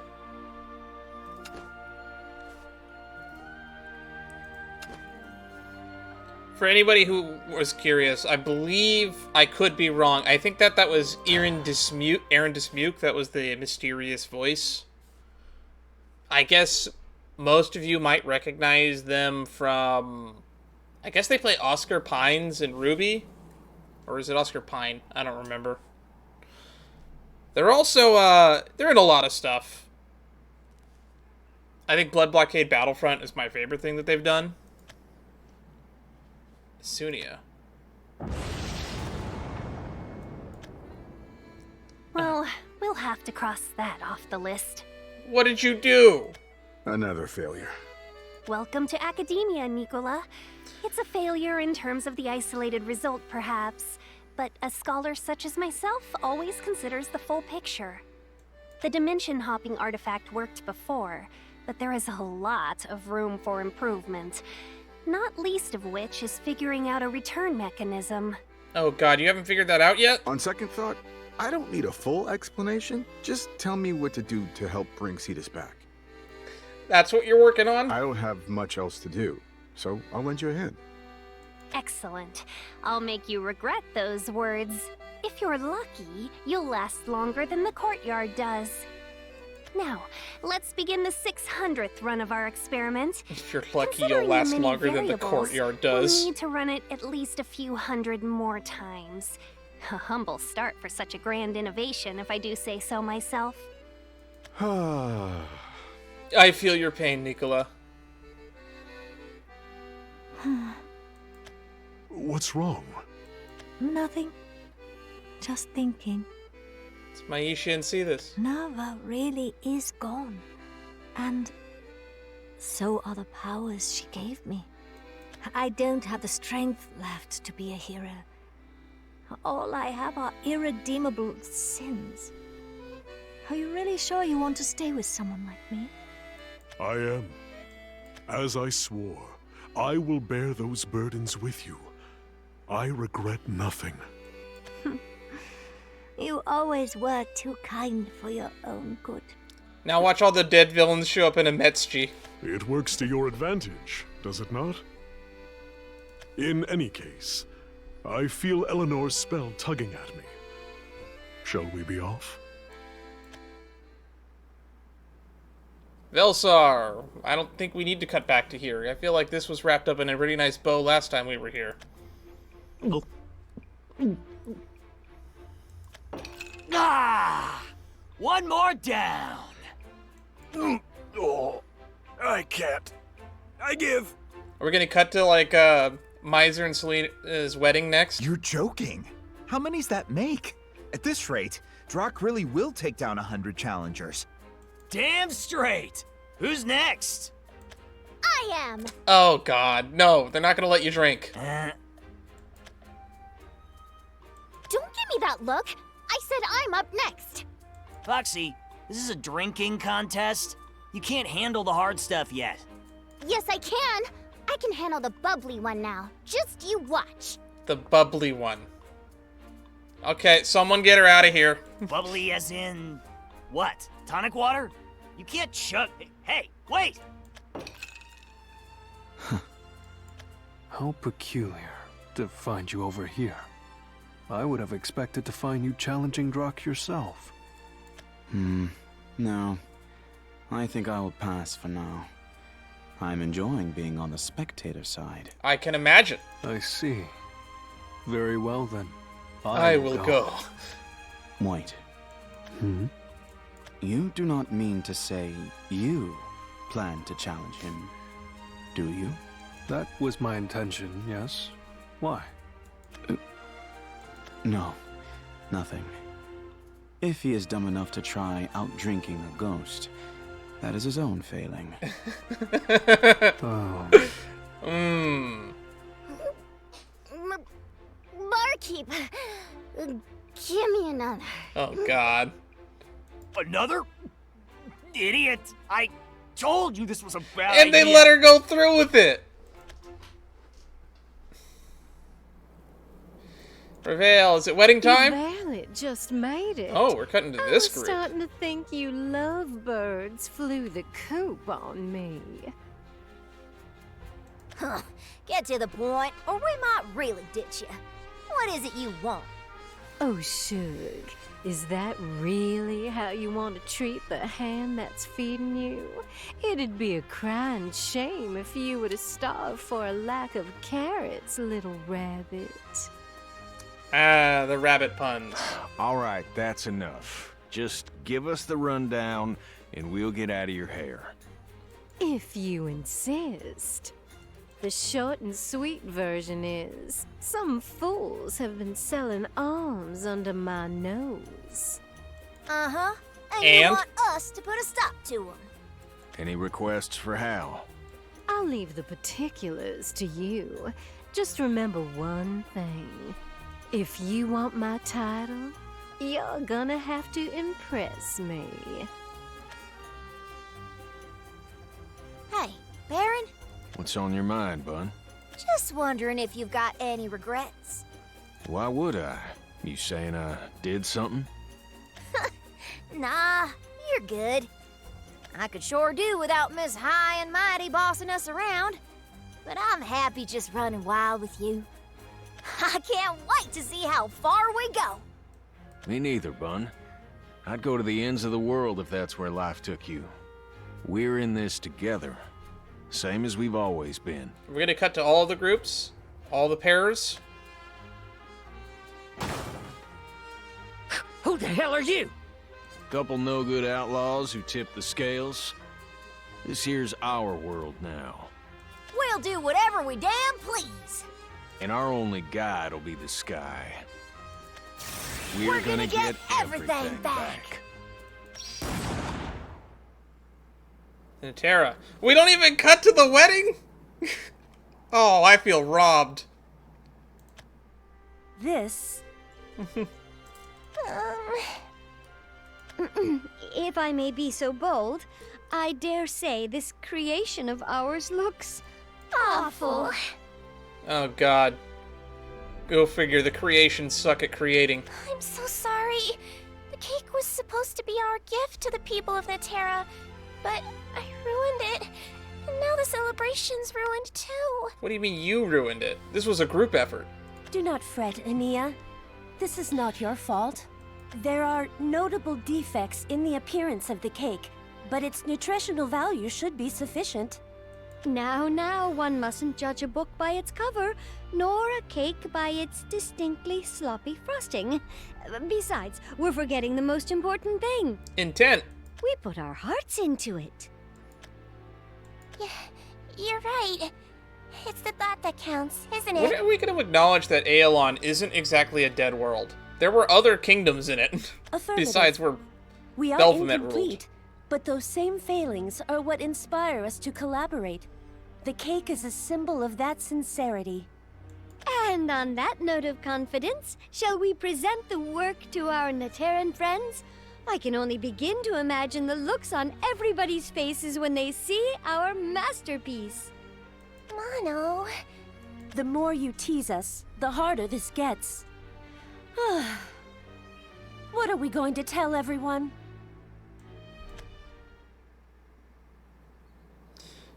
For anybody who was curious, I believe, I could be wrong, I think that was Aaron Dismuke, that was the mysterious voice. I guess most of you might recognize them from, I guess they play Oscar Pines in Ruby? Or is it Oscar Pine? I don't remember. They're also, they're in a lot of stuff. I think Blood Blockade Battlefront is my favorite thing that they've done. Sunia. Well, we'll have to cross that off the list. What did you do? Another failure. Welcome to academia, Nicola. It's a failure in terms of the isolated result, perhaps, but a scholar such as myself always considers the full picture. The dimension-hopping artifact worked before, but there is a lot of room for improvement. Not least of which is figuring out a return mechanism. Oh god, you haven't figured that out yet? On second thought, I don't need a full explanation. Just tell me what to do to help bring Cetus back. That's what you're working on? I don't have much else to do, so I'll lend you a hand. Excellent. I'll make you regret those words. If you're lucky, you'll last longer than the courtyard does. Now, let's begin the 600th run of our experiment. If you're lucky, you'll last longer than the courtyard does. We'll need to run it at least a few hundred more times. A humble start for such a grand innovation, if I do say so myself. I feel your pain, Nicola. What's wrong? Nothing. Just thinking. It's Maisha and see this. Nerva really is gone. And so are the powers she gave me. I don't have the strength left to be a hero. All I have are irredeemable sins. Are you really sure you want to stay with someone like me? I am. As I swore, I will bear those burdens with you. I regret nothing. You always were too kind for your own good. Now watch all the dead villains show up in a Metschi. It works to your advantage, does it not? In any case, I feel Eleanor's spell tugging at me. Shall we be off? Velsar, I don't think we need to cut back to here. I feel like this was wrapped up in a really nice bow last time we were here. Ah! One more down. Oh, I can't. I give. Are we gonna cut to, like, Miser and Selena's wedding next? You're joking. How many's that make? At this rate, Drock really will take down 100 challengers. Damn straight. Who's next? I am. Oh god, no, they're not gonna let you drink. Don't give me that look. I said I'm up next. Foxy, this is a drinking contest. You can't handle the hard stuff yet. Yes, I can. I can handle the bubbly one now. Just you watch. The bubbly one. Okay, someone get her out of here. Bubbly as in... what? Tonic water? You can't chug... Hey, wait! How peculiar to find you over here. I would have expected to find you challenging Drock yourself. No. I think I will pass for now. I'm enjoying being on the spectator side. I can imagine. I see. Very well then. I will go. Wait. Hmm? You do not mean to say you plan to challenge him, do you? That was my intention, yes. Why? No, nothing. If he is dumb enough to try out-drinking a ghost, that is his own failing. Oh. Barkeep, give me another. Oh, God. Another? Idiot! I told you this was a bad idea. And they let her go through with it. Prevail, is it wedding time? Well, it just made it. Oh, we're cutting to this I'm group. starting to think you lovebirds flew the coop on me. Huh. Get to the point, or we might really ditch you. What is it you want? Oh, Shug, is that really how you want to treat the hand that's feeding you? It'd be a crying shame if you were to starve for a lack of carrots, little rabbit. Ah, the rabbit puns. All right, that's enough. Just give us the rundown, and we'll get out of your hair. If you insist. The short and sweet version is, some fools have been selling arms under my nose. Uh-huh. And And? you want us to put a stop to them. Any requests for Hal? I'll leave the particulars to you. Just remember one thing. If you want my title, you're gonna have to impress me. Hey, Baron? What's on your mind, Bun? Just wondering if you've got any regrets. Why would I? You saying I did something? Nah, you're good. I could sure do without Miss High and Mighty bossing us around. But I'm happy just running wild with you. I can't wait to see how far we go. Me neither, Bun. I'd go to the ends of the world if that's where life took you. We're in this together. Same as we've always been. We're gonna cut to all the groups, all the pairs. Who the hell are you? Couple no-good outlaws who tip the scales. This here's our world now. We'll do whatever we damn please. And our only guide will be the sky. We're gonna get everything back. Tara, we don't even cut to the wedding? Oh, I feel robbed. This... if I may be so bold, I dare say this creation of ours looks... awful. Oh, God. Go figure, the creations suck at creating. I'm so sorry. The cake was supposed to be our gift to the people of Natera, but I ruined it. And now the celebration's ruined too. What do you mean you ruined it? This was a group effort. Do not fret, Ania. This is not your fault. There are notable defects in the appearance of the cake, but its nutritional value should be sufficient. Now, one mustn't judge a book by its cover, nor a cake by its distinctly sloppy frosting. Besides, we're forgetting the most important thing. Intent. We put our hearts into it. Yeah, you're right. It's the thought that counts, isn't When it? are we going to acknowledge that Aelon isn't exactly a dead world? There were other kingdoms in it. Besides where We are Belphomet incomplete, ruled. but those same failings are what inspire us to collaborate. The cake is a symbol of that sincerity. And on that note of confidence, shall we present the work to our Nateran friends? I can only begin to imagine the looks on everybody's faces when they see our masterpiece. Mono. The more you tease us, the harder this gets. What are we going to tell everyone?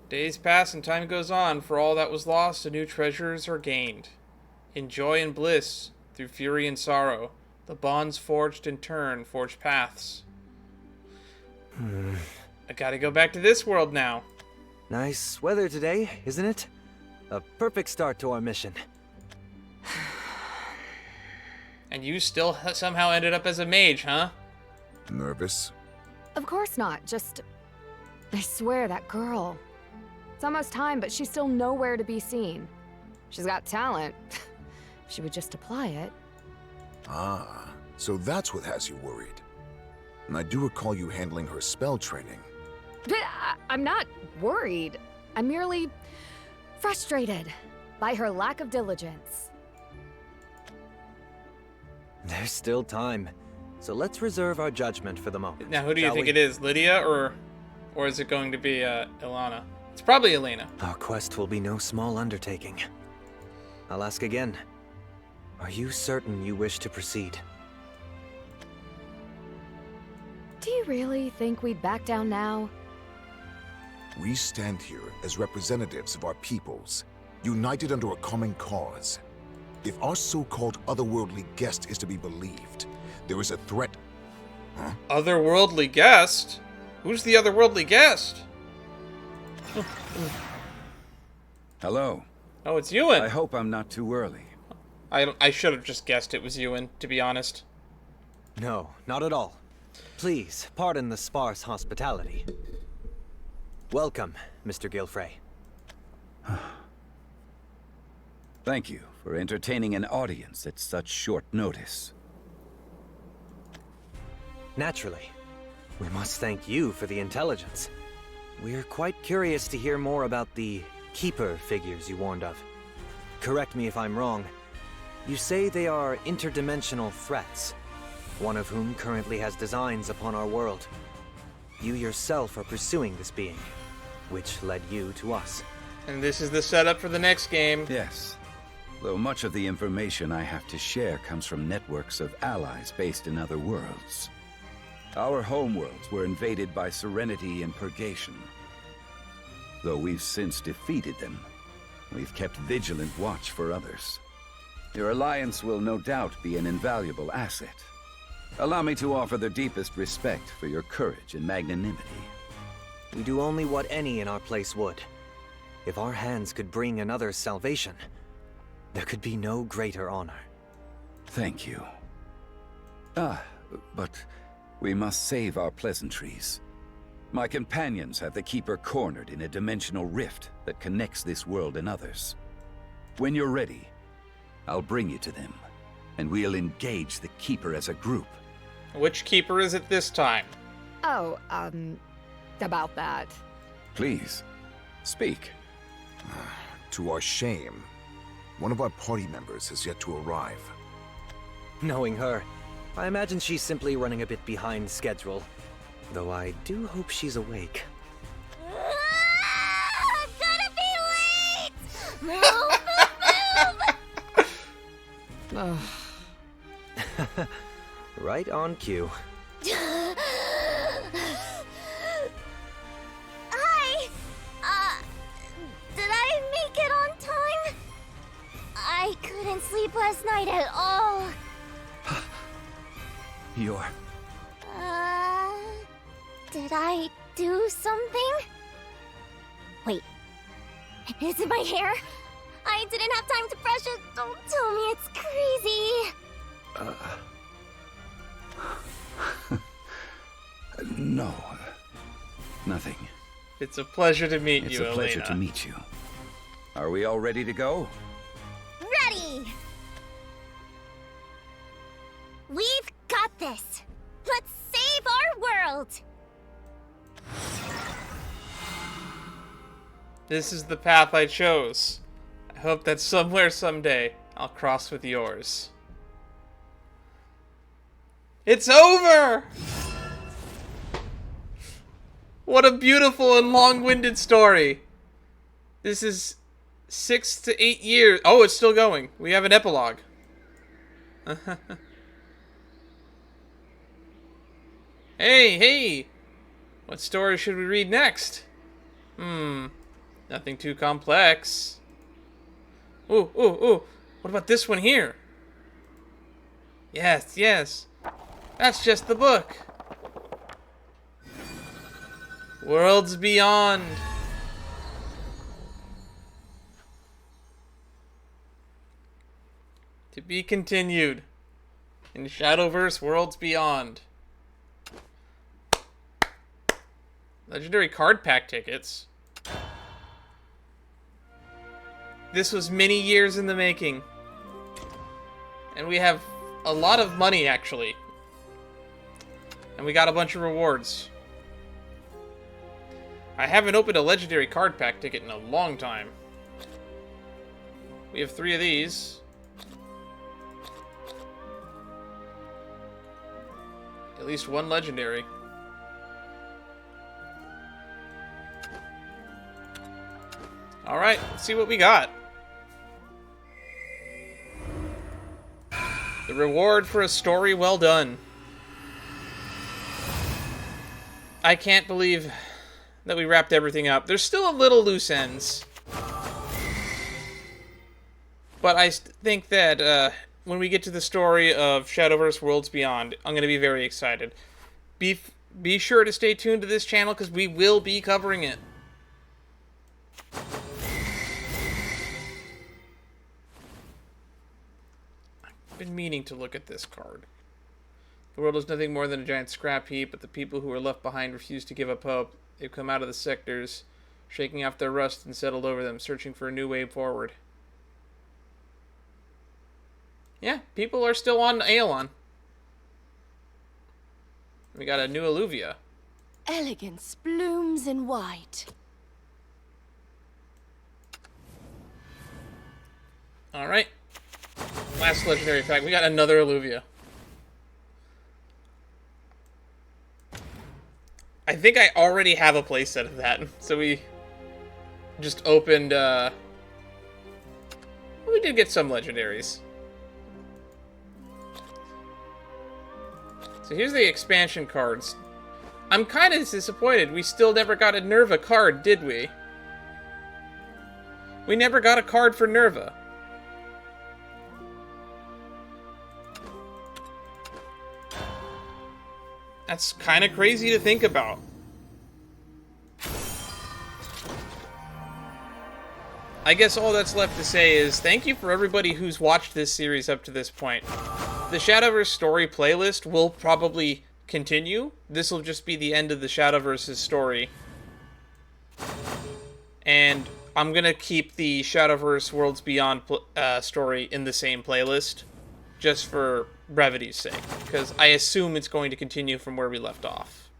Days pass and time goes on. For all that was lost, and new treasures are gained. In joy and bliss, through fury and sorrow, the bonds forged in turn forge paths. I gotta go back to this world now. Nice weather today, isn't it? A perfect start to our mission. And you still somehow ended up as a mage, huh? Nervous? Of course not, just... I swear, that girl. It's almost time, but she's still nowhere to be seen. She's got talent. She would just apply it. Ah, so that's what has you worried. And I do recall you handling her spell training. But I'm not worried. I'm merely frustrated by her lack of diligence. There's still time, so let's reserve our judgment for the moment. Now, who do you think it is, Lydia, or is it going to be Ilana? It's probably Elena. Our quest will be no small undertaking. I'll ask again. Are you certain you wish to proceed? Do you really think we'd back down now? We stand here as representatives of our peoples, united under a common cause. If our so-called otherworldly guest is to be believed, there is a threat... Huh? Otherworldly guest? Who's the otherworldly guest? Hello. Oh, it's Ewan. I hope I'm not too early. I should have just guessed it was Ewan, to be honest. No, not at all. Please, pardon the sparse hospitality. Welcome, Mr. Gilfrey. Thank you for entertaining an audience at such short notice. Naturally. We must thank you for the intelligence. We're quite curious to hear more about the Keeper figures you warned of. Correct me if I'm wrong. You say they are interdimensional threats, one of whom currently has designs upon our world. You yourself are pursuing this being, which led you to us. And this is the setup for the next game. Yes. Though much of the information I have to share comes from networks of allies based in other worlds. Our homeworlds were invaded by Serenity and Purgation. Though we've since defeated them, we've kept vigilant watch for others. Your alliance will no doubt be an invaluable asset. Allow me to offer the deepest respect for your courage and magnanimity. We do only what any in our place would. If our hands could bring another's salvation, there could be no greater honor. Thank you. But we must save our pleasantries. My companions have the Keeper cornered in a dimensional rift that connects this world and others. When you're ready, I'll bring you to them, and we'll engage the Keeper as a group. Which Keeper is it this time? Oh, about that. Please, speak. To our shame, one of our party members has yet to arrive. Knowing her, I imagine she's simply running a bit behind schedule. Though I do hope she's awake. I'm gonna be late! Move! Right on cue. Hi! Did I make it on time? I couldn't sleep last night at all. You're... Did I do something? Wait. Is it my hair? I didn't have time to brush it. Don't tell me it's crazy. No. Nothing. It's a pleasure to meet you, It's a pleasure Elena. to meet you. Are we all ready to go? Ready! We've got this. Let's save our world. This is the path I chose. I hope that somewhere someday I'll cross with yours. It's over! What a beautiful and long-winded story. This is 6 to 8 years. Oh, it's still going. We have an epilogue. Hey! What story should we read next? Nothing too complex. Ooh. What about this one here? Yes. That's just the book. Worlds Beyond. To be continued. in Shadowverse Worlds Beyond. Legendary card pack tickets. This was many years in the making. And we have a lot of money, actually. And we got a bunch of rewards. I haven't opened a legendary card pack ticket in a long time. We have 3 of these. At least 1 legendary. Alright, let's see what we got. The reward for a story well done. I can't believe that we wrapped everything up. There's still a little loose ends. But I think that when we get to the story of Shadowverse Worlds Beyond, I'm going to be very excited. Be sure to stay tuned to this channel because we will be covering it. I've been meaning to look at this card. The world is nothing more than a giant scrap heap, but the people who are left behind refuse to give up hope. They've come out of the sectors, shaking off their rust and settled over them, searching for a new way forward. Yeah, people are still on Aeolon. We got a new Alluvia. Elegance blooms in white. Alright. Last legendary pack. We got another Alluvia. I think I already have a playset of that. So we just opened, we did get some legendaries. So here's the expansion cards. I'm kind of disappointed. We still never got a Nerva card, did we? We never got a card for Nerva. That's kind of crazy to think about. I guess all that's left to say is thank you for everybody who's watched this series up to this point. The Shadowverse story playlist will probably continue. This will just be the end of the Shadowverse's story. And I'm going to keep the Shadowverse Worlds Beyond story in the same playlist, just for brevity's sake, because I assume it's going to continue from where we left off.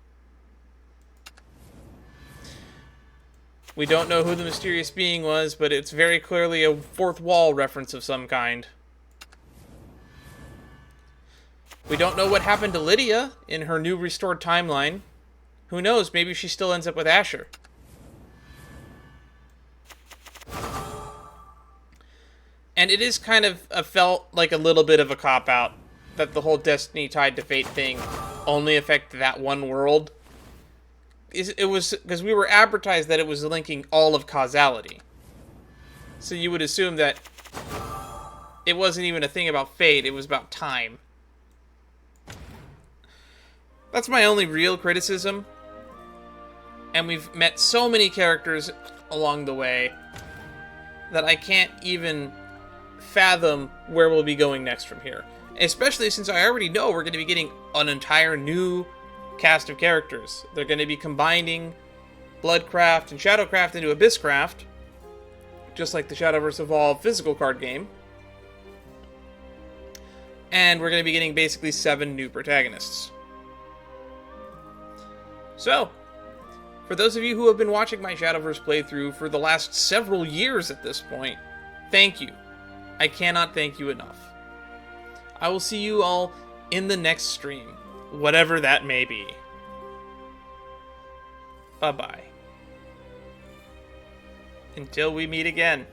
We don't know who the mysterious being was, but it's very clearly a fourth wall reference of some kind. We don't know what happened to Lydia in her new restored timeline. Who knows, maybe she still ends up with Asher. And it is kind of felt like a little bit of a cop-out that the whole Destiny tied to Fate thing only affected that one world. It was because we were advertised that it was linking all of causality. So you would assume that it wasn't even a thing about fate, it was about time. That's my only real criticism. And we've met so many characters along the way that I can't even fathom where we'll be going next from here. Especially since I already know we're going to be getting an entire new cast of characters. They're going to be combining Bloodcraft and Shadowcraft into Abysscraft, just like the Shadowverse Evolved physical card game. And we're going to be getting basically 7 new protagonists. So, for those of you who have been watching my Shadowverse playthrough for the last several years at this point, thank you. I cannot thank you enough. I will see you all in the next stream, whatever that may be. Bye-bye. Until we meet again.